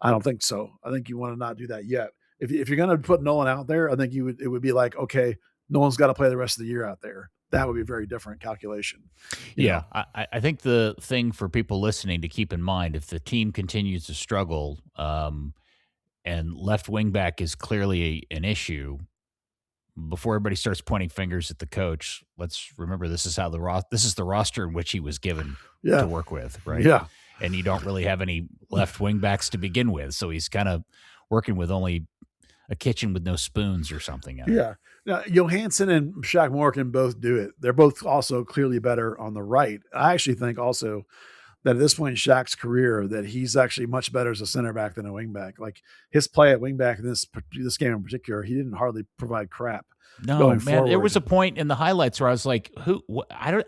I don't think so. I think you want to not do that yet. If you're going to put Nolan out there, I think it would be like, okay, Nolan's got to play the rest of the year out there. That would be a very different calculation. Yeah. I think the thing for people listening to keep in mind, if the team continues to struggle and left wing back is clearly an issue, before everybody starts pointing fingers at the coach, let's remember this is the roster in which he was given to work with, right? Yeah. And you don't really have any left wing backs to begin with, so he's kind of working with only a kitchen with no spoons or something in it. Yeah. Now, Johansson and Shaq Moore can both do it. They're both also clearly better on the right. I actually think also that at this point in Shaq's career that he's actually much better as a center back than a wing back. Like his play at wing back in this game in particular, he didn't hardly provide crap. No, man, there was a point in the highlights where I was like, I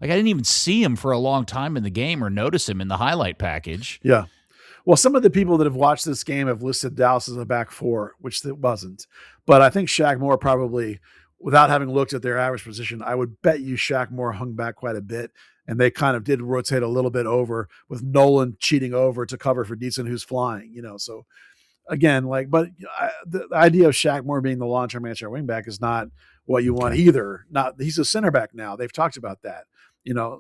didn't even see him for a long time in the game or notice him in the highlight package. Yeah. Well, some of the people that have watched this game have listed Dallas as a back four, which it wasn't. But I think Shaq Moore probably, without having looked at their average position, I would bet you Shaq Moore hung back quite a bit. And they kind of did rotate a little bit over with Nolan cheating over to cover for Dietzen, who's flying, So again, the idea of Shaq Moore being the long-term answer at wing back is not what you want either. He's a center back now. They've talked about that.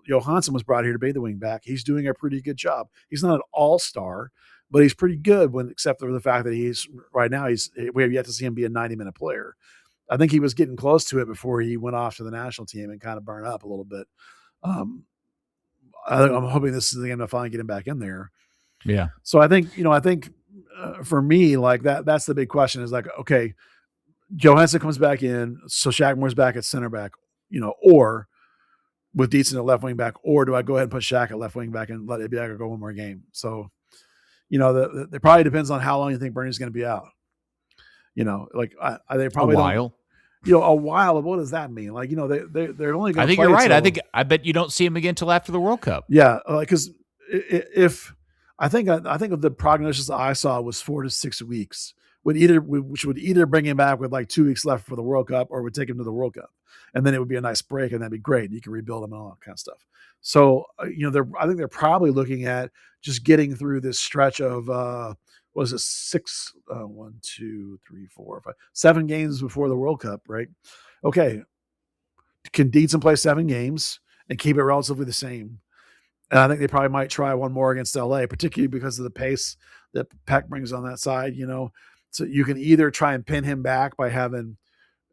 Johansson was brought here to be the wing back. He's doing a pretty good job. He's not an all-star, but he's pretty good except for the fact that we have yet to see him be a 90-minute player. I think he was getting close to it before he went off to the national team and kind of burned up a little bit. I'm hoping this is the game to finally get him back in there. Yeah. So I think for me, like that's the big question is like, okay, Johansson comes back in. So Shaq Moore's back at center back, or with Dietzen at left wing back, or do I go ahead and put Shaq at left wing back and let Ibeagha go one more game? So, it probably depends on how long you think Bernie's going to be out. They probably a while. A while. What does that mean? Like, they're only going to I think you're right. I bet you don't see him again till after the World Cup. Yeah. Because if I think of the prognosis I saw was 4 to 6 weeks, which would either bring him back with like 2 weeks left for the World Cup or would take him to the World Cup. And then it would be a nice break and that'd be great. You can rebuild him and all that kind of stuff. So, I think they're probably looking at just getting through this stretch of, 7 games before the World Cup, right? Okay. Can Dietzen play 7 games and keep it relatively the same? And I think they probably might try one more against LA, particularly because of the pace that Peck brings on that side, So you can either try and pin him back by having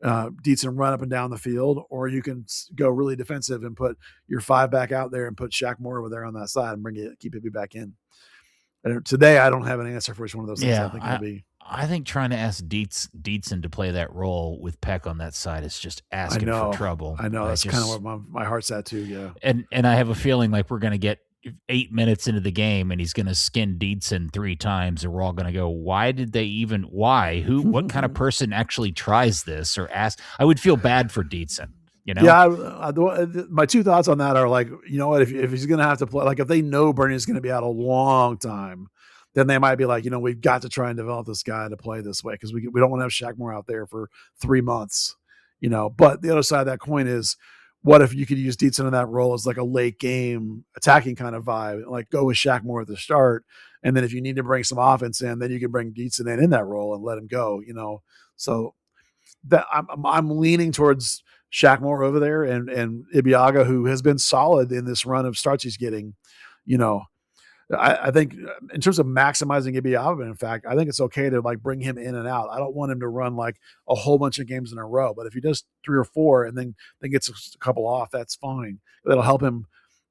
Dietzen run up and down the field, or you can go really defensive and put your 5 back out there and put Shaq Moore over there on that side and keep it back in. And today, I don't have an answer for which one of those things I think it'll be. I think trying to ask Dietzen to play that role with Peck on that side is just asking for trouble. I know. That's kind of where my heart's at too, yeah. And I have a feeling like we're going to get 8 minutes into the game and he's going to skin Dietzen 3 times and we're all going to go, why? What kind of person actually tries this or ask? I would feel bad for Dietzen. Yeah, my 2 thoughts on that are like, what, if he's going to have to play, like if they know Bernie's going to be out a long time, then they might be like, we've got to try and develop this guy to play this way because we don't want to have Shaq Moore out there for 3 months, But the other side of that coin is, what if you could use Dietzen in that role as like a late game attacking kind of vibe, like go with Shaq Moore at the start, and then if you need to bring some offense in, then you can bring Dietzen in that role and let him go, So that I'm leaning towards Shaq Moore over there and Ibeagha, who has been solid in this run of starts he's getting. I think in terms of maximizing Ibeagha, in fact, I think it's okay to like bring him in and out. I don't want him to run like a whole bunch of games in a row, but if he does 3 or 4 and then gets a couple off, that's fine. That'll help him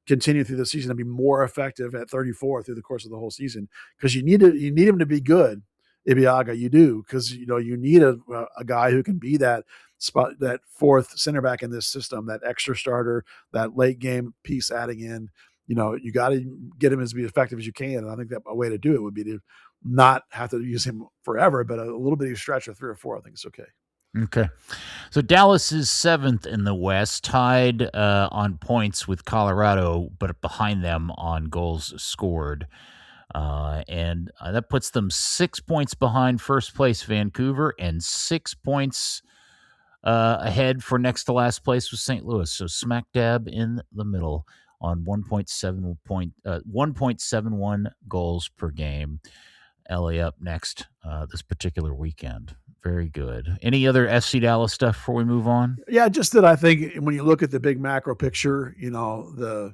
continue through the season and be more effective at 34 through the course of the whole season. Because you need him to be good, Ibeagha. You do, because you need a guy who can be that spot, that 4th center back in this system, that extra starter, that late game piece adding in. You got to get him as be effective as you can. And I think that a way to do it would be to not have to use him forever, but a little bit of stretch of 3 or 4, I think it's okay. Okay. So Dallas is 7th in the West, tied on points with Colorado, but behind them on goals scored. And that puts them 6 points behind first place Vancouver and 6 points ahead for next to last place with St. Louis. So smack dab in the middle on 1.71 goals per game. LA up next this particular weekend. Very good. Any other SC Dallas stuff before we move on? Yeah, just that I think when you look at the big macro picture, the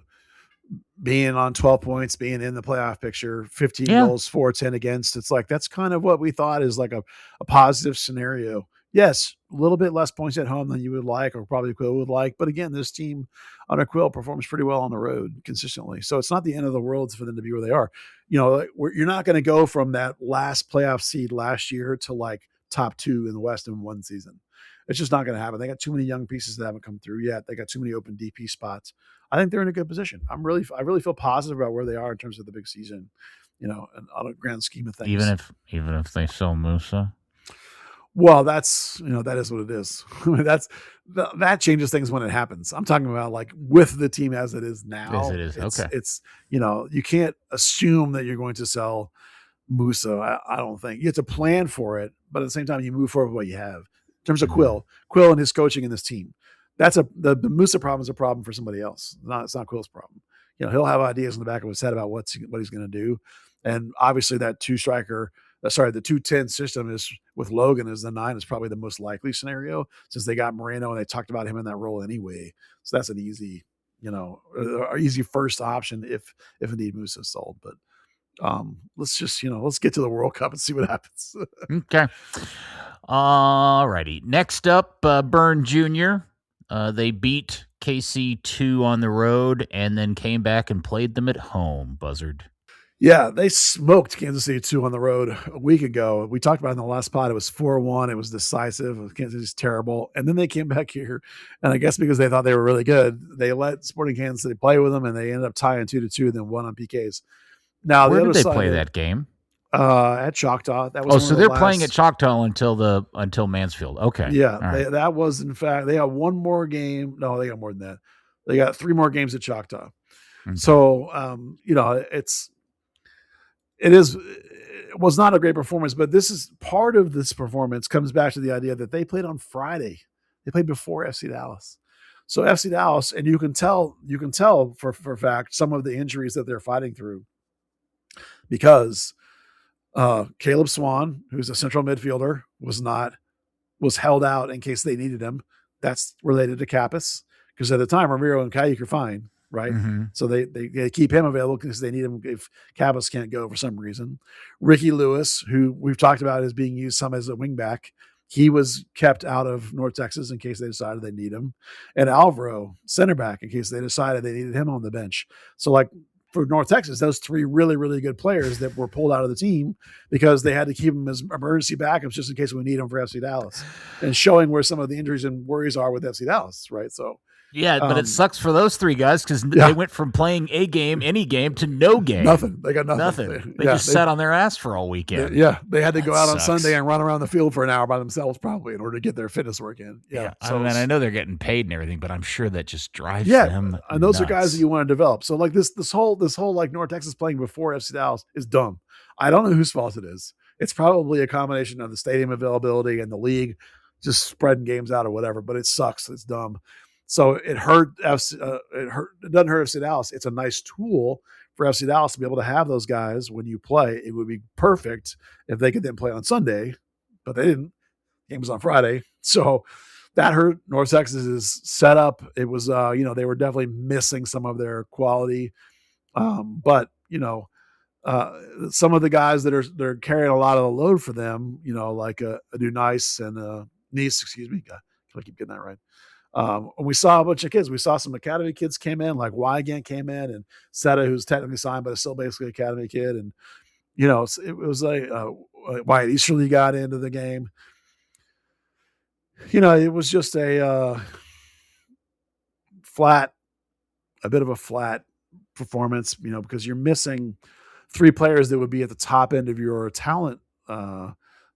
being on 12 points, being in the playoff picture, 15 goals, 4-10 against, it's like that's kind of what we thought is like a positive scenario Yes, a little bit less points at home than you would like, or probably Quill would like. But again, this team under Quill performs pretty well on the road consistently. So it's not the end of the world for them to be where they are. You're not going to go from that last playoff seed last year to like top 2 in the West in one season. It's just not going to happen. They got too many young pieces that haven't come through yet. They got too many open DP spots. I think they're in a good position. I really feel positive about where they are in terms of the big season, and on a grand scheme of things. Even if they sell Musa. Well, that is what it is. That changes things when it happens. I'm talking about like with the team as it is now. As it is, okay. It's you can't assume that you're going to sell Musa. I don't think you have to plan for it, but at the same time, you move forward with what you have. In terms of Quill and his coaching in this team, the Musa problem is a problem for somebody else. It's not Quill's problem. He'll have ideas in the back of his head about what he's going to do, and obviously that the 2-10 system is with Logan as the 9 is probably the most likely scenario since they got Moreno and they talked about him in that role anyway. So that's an easy, easy first option if indeed Musa is sold. But let's just, let's get to the World Cup and see what happens. Okay. All righty. Next up, Byrne Jr. They beat KC2 on the road and then came back and played them at home, Buzzard. Yeah, they smoked Kansas City 2 on the road a week ago. We talked about it in the last pod. It was 4-1. It was decisive. Kansas City's terrible. And then they came back here, and I guess because they thought they were really good, they let Sporting Kansas City play with them, and they ended up tying 2-2 and then won on PKs. Now, where did they play that game? At Choctaw. That was so they're playing at Choctaw until Mansfield. Okay. Yeah, that was, in fact, they got one more game. No, they got more than that. They got 3 more games at Choctaw. Okay. So, it was not a great performance, but this is part of this performance comes back to the idea that they played on Friday. They played before FC Dallas. So FC Dallas, and you can tell for a fact some of the injuries that they're fighting through because Caleb Swan, who's a central midfielder, was held out in case they needed him. That's related to Kappas because at the time Ramiro and Kayuk are fine. Right. Mm-hmm. So they keep him available because they need him if Kappas can't go for some reason. Ricky Lewis, who we've talked about as being used some as a wing back, he was kept out of North Texas in case they decided they need him. And Alvaro, center back, in case they decided they needed him on the bench. So like for North Texas, those 3 really, really good players that were pulled out of the team because they had to keep them as emergency backups just in case we need them for FC Dallas and showing where some of the injuries and worries are with FC Dallas. Right. So, yeah, but it sucks for those 3 guys because they went from playing any game to no game. Nothing. They got nothing. They just sat on their ass for all weekend. They had to go out on Sunday and run around the field for an hour by themselves probably in order to get their fitness work in. Yeah. So I know they're getting paid and everything, but I'm sure that just drives them and those nuts. are guys that you want to develop. So like this whole like North Texas playing before FC Dallas is dumb. I don't know whose fault it is. It's probably a combination of the stadium availability and the league just spreading games out or whatever, but it sucks. It's dumb. So it doesn't hurt FC Dallas. It's a nice tool for FC Dallas to be able to have those guys when you play. It would be perfect if they could then play on Sunday, but they didn't. The game was on Friday. So that hurt North Texas's setup. It was, they were definitely missing some of their quality. But some of the guys they're carrying a lot of the load for them, like a Nice and Nice, excuse me. God, I keep getting that right. We saw a bunch of kids. We saw some academy kids came in, like Wygant came in, and Seta, who's technically signed, but is still basically an academy kid. And, it was like Wyatt Easterly got into the game. It was just a bit of a flat performance, because you're missing 3 players that would be at the top end of your talent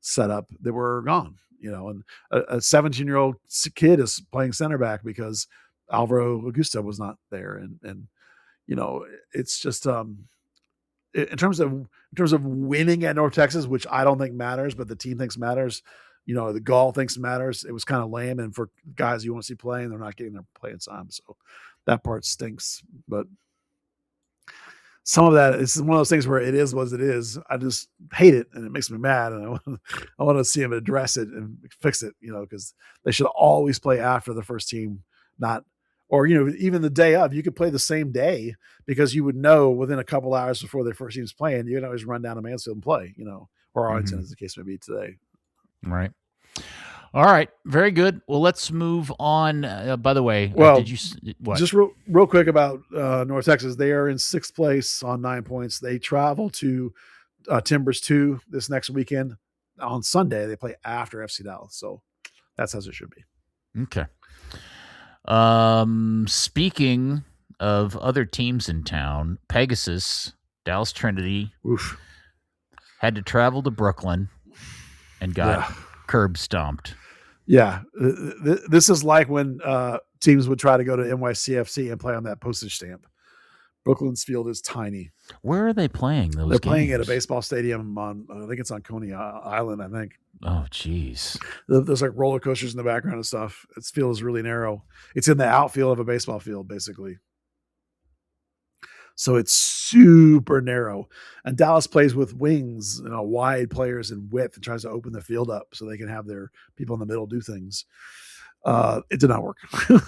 setup that were gone. And a 17-year-old kid is playing center back because Alvaro Augusto was not there. And it's just in terms of winning at North Texas, which I don't think matters, but the team thinks matters. The Gaul thinks matters. It was kind of lame. And for guys you want to see playing, they're not getting their playing time. So that part stinks. But some of that is one of those things where it is what it is. I just hate it and it makes me mad. And I want to see him address it and fix it, because they should always play after the first team, even the day of. You could play the same day because you would know within a couple hours before their first team's playing, you can always run down to Mansfield and play, or Arlington as the case may be today. Right. All right, very good. Well, let's move on. By the way, Well, did you what? Just real quick about North Texas. They are in 6th place on 9 points. They travel to Timbers 2 this next weekend. On Sunday, they play after FC Dallas. So that's as it should be. Okay. Speaking of other teams in town, Pegasus, Dallas Trinity, Oof. had to travel to Brooklyn and got curb stomped. Yeah. This is like when teams would try to go to NYCFC and play on that postage stamp. Brooklyn's field is tiny. Where are they playing those They're games? playing at a baseball stadium on, I think it's on Coney Island, I think. Oh, geez. There's like roller coasters in the background and stuff. Its field is really narrow. It's in the outfield of a baseball field, basically. So it's super narrow. And Dallas plays with wings, wide players and width, and tries to open the field up so they can have their people in the middle do things. It did not work.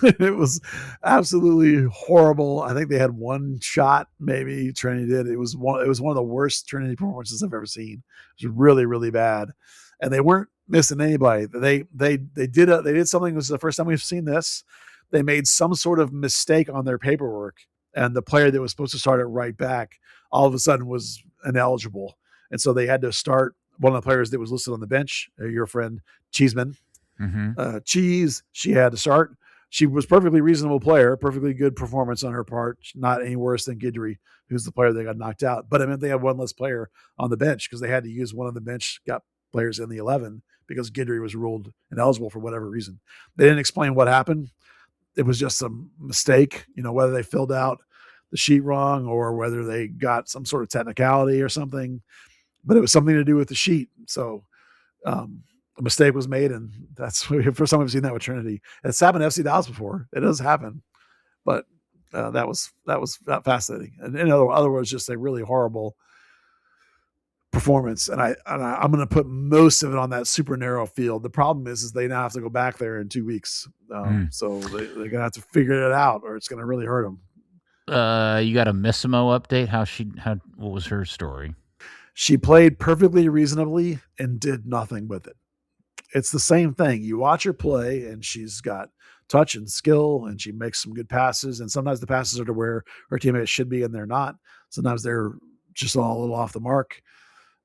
It was absolutely horrible. I think they had one shot, maybe Trinity did. It was one of the worst Trinity performances I've ever seen. It was really, really bad. And they weren't missing anybody. They did something. This is the first time we've seen this. They made some sort of mistake on their paperwork, and the player that was supposed to start at right back all of a sudden was ineligible. And so they had to start one of the players that was listed on the bench, your friend Cheeseman. Mm-hmm. Cheese, she had to start. She was perfectly reasonable player, perfectly good performance on her part, not any worse than Guidry, who's the player that got knocked out. But it meant they had one less player on the bench because they had to use one of the bench got players in the 11 because Guidry was ruled ineligible for whatever reason. They didn't explain what happened. It was just a mistake, whether they filled out the sheet wrong or whether they got some sort of technicality or something, but it was something to do with the sheet. So a mistake was made, and that's the first time we've seen that with Trinity. It's happened to FC Dallas before. It does happen, but that was fascinating. And in other words, just a really horrible performance. And I'm going to put most of it on that super narrow field. The problem is they now have to go back there in 2 weeks. So they're going to have to figure it out, or it's going to really hurt them. You got a Missimo update? What was her story? She played perfectly reasonably and did nothing with it. It's the same thing. You watch her play, and she's got touch and skill, and she makes some good passes. And sometimes the passes are to where her teammates should be, and they're not. Sometimes they're just all a little off the mark.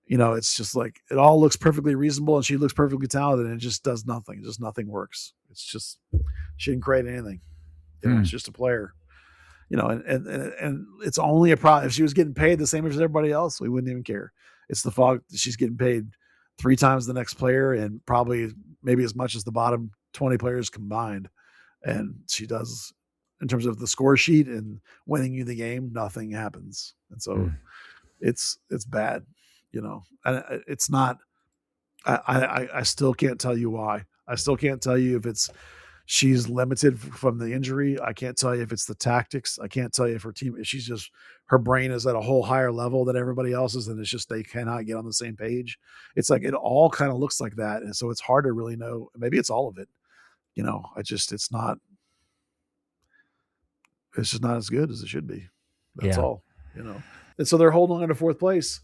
It's just like it all looks perfectly reasonable, and she looks perfectly talented, and it just does nothing. Just nothing works. It's just she didn't create anything. It's just a player. And it's only a problem. If she was getting paid the same as everybody else, we wouldn't even care. It's the fact that she's getting paid 3 times the next player and probably maybe as much as the bottom 20 players combined. And she does, in terms of the score sheet and winning you the game, nothing happens. And so it's bad, and it's not, I still can't tell you why. I still can't tell you if she's limited from the injury. I can't tell you if it's the tactics. I can't tell you if her brain is at a whole higher level than everybody else's, and it's just they cannot get on the same page. It's like it all kind of looks like that, and so it's hard to really know. Maybe it's all of it. It's just not as good as it should be. That's all. And so they're holding on to 4th place.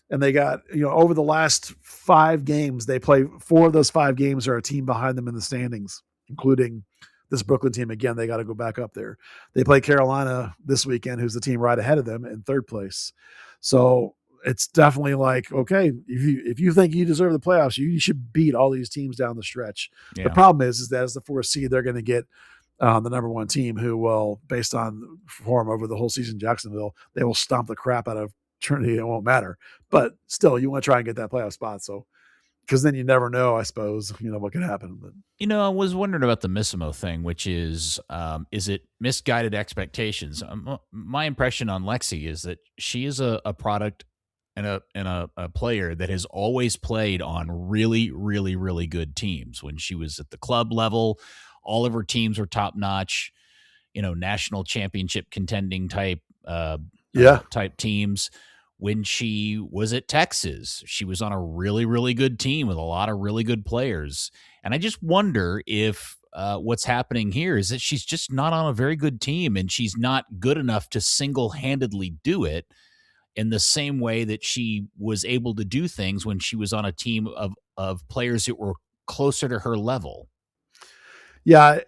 And they got, over the last 5 games, they play 4 of those 5 games are a team behind them in the standings, including this Brooklyn team. Again, they got to go back up there. They play Carolina this weekend, who's the team right ahead of them in 3rd place. So it's definitely like, okay, if you think you deserve the playoffs, you should beat all these teams down the stretch. Yeah. The problem is that as the 4th seed, they're going to get the number 1 team who will, based on form over the whole season, Jacksonville, they will stomp the crap out of Trinity. It won't matter, but still you want to try and get that playoff spot. So, because then you never know, I suppose, what can happen. But I was wondering about the Missimo thing, which is it misguided expectations? My impression on Lexi is that she is a product and a player that has always played on really, really, really good teams. When she was at the club level, all of her teams were top notch, national championship contending type teams. When she was at Texas, she was on a really, really good team with a lot of really good players. And I just wonder if what's happening here is that she's just not on a very good team, and she's not good enough to single-handedly do it in the same way that she was able to do things when she was on a team of players that were closer to her level. Yeah,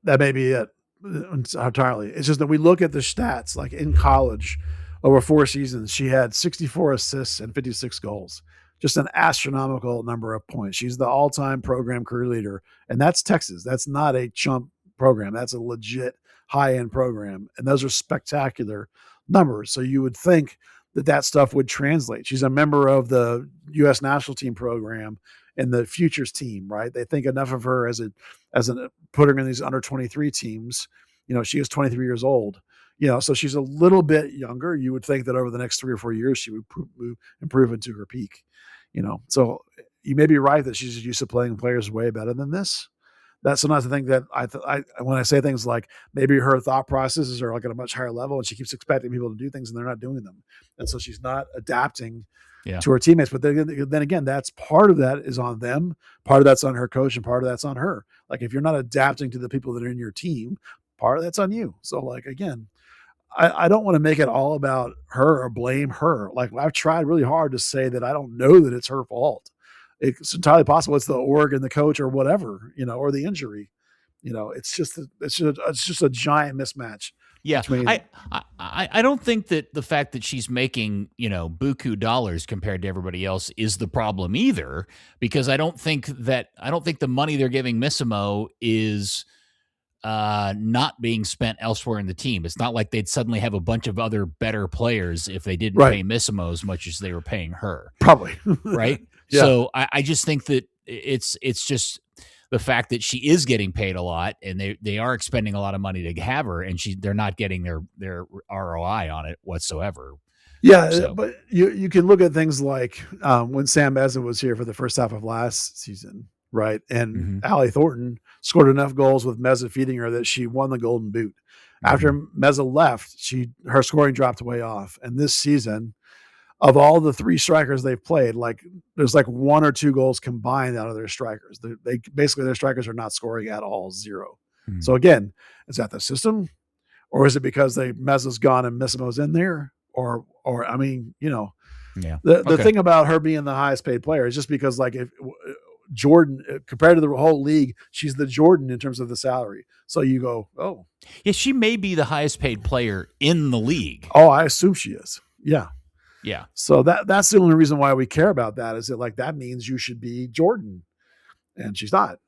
that may be it entirely. It's just that we look at the stats, like in college, over 4 seasons, she had 64 assists and 56 goals. Just an astronomical number of points. She's the all-time program career leader, and that's Texas. That's not a chump program. That's a legit high-end program, and those are spectacular numbers. So you would think that stuff would translate. She's a member of the U.S. national team program and the futures team, right? They think enough of her as put her in these under 23 teams. She is 23 years old. So she's a little bit younger. You would think that over the next 3 or 4 years, she would improve into her peak. So you may be right that she's used to playing players way better than this. That's sometimes the thing that I when I say things like maybe her thought processes are like at a much higher level, and she keeps expecting people to do things and they're not doing them, and so she's not adapting to her teammates. But then again, that's part of that is on them, part of that's on her coach, and part of that's on her. Like if you're not adapting to the people that are in your team, part of that's on you. So like again, I don't want to make it all about her or blame her. Like I've tried really hard to say that I don't know that it's her fault. It's entirely possible it's the org and the coach or whatever, or the injury. It's just a giant mismatch. Yeah, I don't think that the fact that she's making buku dollars compared to everybody else is the problem either, because I don't think the money they're giving Missimo is not being spent elsewhere in the team. It's not like they'd suddenly have a bunch of other better players if they didn't pay Missimo as much as they were paying her. Probably. Right? Yeah. So I just think that it's just the fact that she is getting paid a lot, and they are expending a lot of money to have her, and they're not getting their ROI on it whatsoever. Yeah, so. But you can look at things like when Sam Meza was here for the first half of last season, right? And Allie Thornton scored enough goals with Meza feeding her that she won the Golden Boot. After Meza left, her scoring dropped way off. And this season, of all the 3 strikers they've played, like there's like 1 or 2 goals combined out of their strikers. They basically their strikers are not scoring at all, 0. So again, is that the system, or is it because Meza's gone and Missimo's in there, or I mean, the thing about her being the highest paid player is just because like if Jordan compared to the whole league, she's the Jordan in terms of the salary. So you go, oh, yeah, she may be the highest paid player in the league. Oh, I assume she is. Yeah. Yeah. So that's the only reason why we care about that, is that like that means you should be Jordan, and she's not.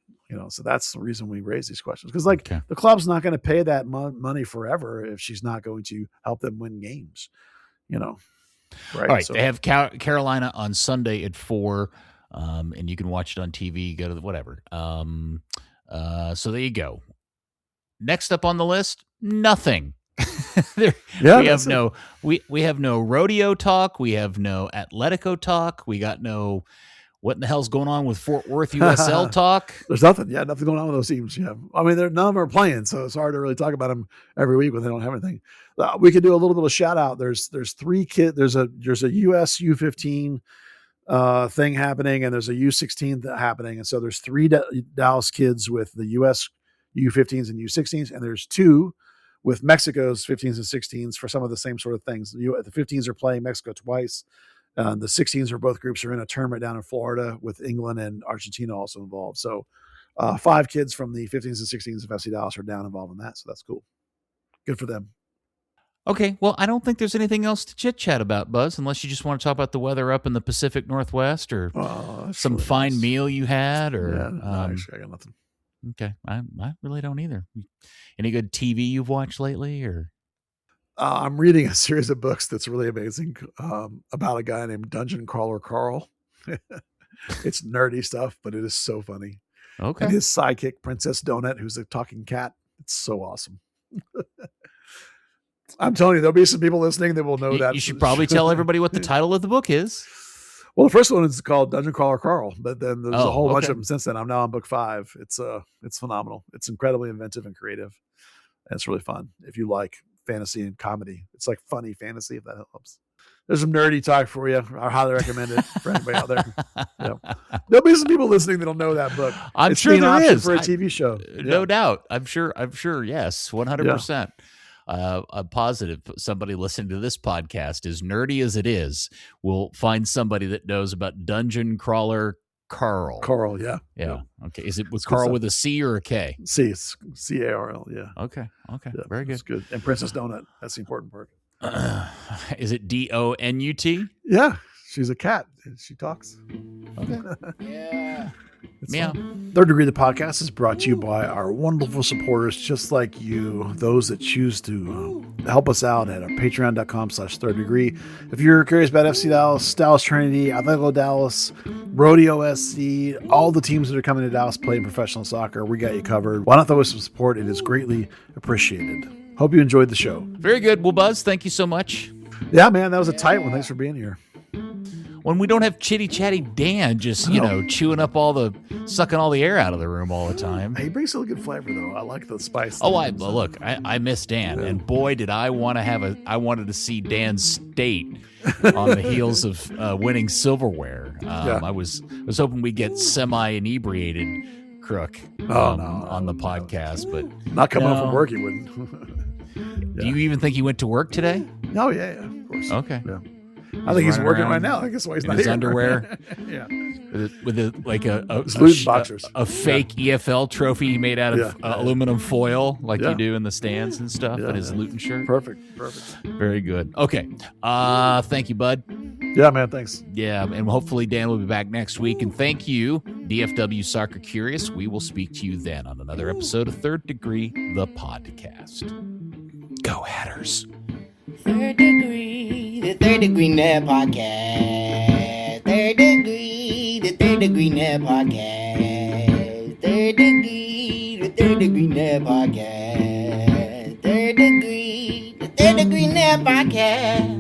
So that's the reason we raise these questions, because like the club's not going to pay that money forever if she's not going to help them win games. Right. All right. So, they have Carolina on Sunday at 4, and you can watch it on TV. Go to whatever. So there you go. Next up on the list, nothing. We have no rodeo talk. We have no Atletico talk. We got no what in the hell's going on with Fort Worth USL talk. There's nothing. Yeah, nothing going on with those teams. Yeah, I mean, none of them are playing, so it's hard to really talk about them every week when they don't have anything. We could do a little bit of shout out. There's 3 kids. There's a US U15 thing happening, and there's a U16 happening, and so there's 3 Dallas kids with the US U15s and U16s, and there's 2 with Mexico's 15s and 16s for some of the same sort of things. The 15s are playing Mexico twice. The 16s are both groups are in a tournament down in Florida with England and Argentina also involved. So 5 kids from the 15s and 16s of FC Dallas are down involved in that. So that's cool. Good for them. Okay. Well, I don't think there's anything else to chit chat about, Buzz, unless you just want to talk about the weather up in the Pacific Northwest, or some fine meal you had, or actually, I got nothing. Okay. I really don't either. Any good TV you've watched lately, or? I'm reading a series of books that's really amazing about a guy named Dungeon Crawler Carl. It's nerdy stuff, but it is so funny. Okay. And his sidekick, Princess Donut, who's a talking cat. It's so awesome. I'm telling you, there'll be some people listening that will know that. You should probably tell everybody what the title of the book is. Well, the first one is called Dungeon Crawler Carl, but then there's a whole bunch of them since then. I'm now on book 5. It's phenomenal. It's incredibly inventive and creative. And it's really fun if you like fantasy and comedy. It's like funny fantasy, if that helps. There's some nerdy talk for you. I highly recommend it for anybody out there. There'll be some people listening that'll know that book. I'm sure there is for a TV show. No doubt. I'm sure. Yes, 100%. I'm positive somebody listening to this podcast, as nerdy as it is, will find somebody that knows about Dungeon Crawler Carl? Carl, yeah. Yeah. Okay. Is it with It's good Carl stuff. with a C or a K? C, it's CARL, yeah. Okay. Okay. Yeah, Very good. it's good. And Princess Donut, that's the important part. Is it DONUT? Yeah, she's a cat. She talks. Okay. Yeah. It's Meow. fun. Third Degree, the podcast, is brought to you by our wonderful supporters, just like you, those that choose to help us out at our patreon.com/third degree. If you're curious about FC Dallas, Dallas Trinity, Atletico Dallas, Rodeo SC, all the teams that are coming to Dallas playing professional soccer, we got you covered. Why not throw us some support? It is greatly appreciated. Hope you enjoyed the show. Very good. Well, Buzz, thank you so much. Yeah, man, that was a tight one. Thanks for being here. When we don't have chitty chatty Dan just, sucking all the air out of the room all the time. He brings a good flavor, though. I like the spice. Oh, I miss Dan, and boy, did I want to I wanted to see Dan's state on the heels of winning silverware. I was hoping we'd get semi-inebriated Crooke on the podcast, but not coming home from work, he wouldn't. Do you even think he went to work today? Oh yeah, of course. Okay. Yeah. I think he's working right now. I guess why he's in not his here. underwear. Yeah. With boxers. A fake EFL trophy he made out of aluminum foil, like you do in the stands and stuff, and his Luton shirt. Perfect. Very good. Okay. Thank you, bud. Yeah, man. Thanks. Yeah, and hopefully Dan will be back next week. And thank you, DFW Soccer Curious. We will speak to you then on another episode of Third Degree, the podcast. Go Hatters. Third Degree, the Third Degree Net Podcast. Third Degree, the Third Degree Net Podcast. Third Degree, the Third Degree Net Podcast. Third Degree, the Third Degree Net Podcast.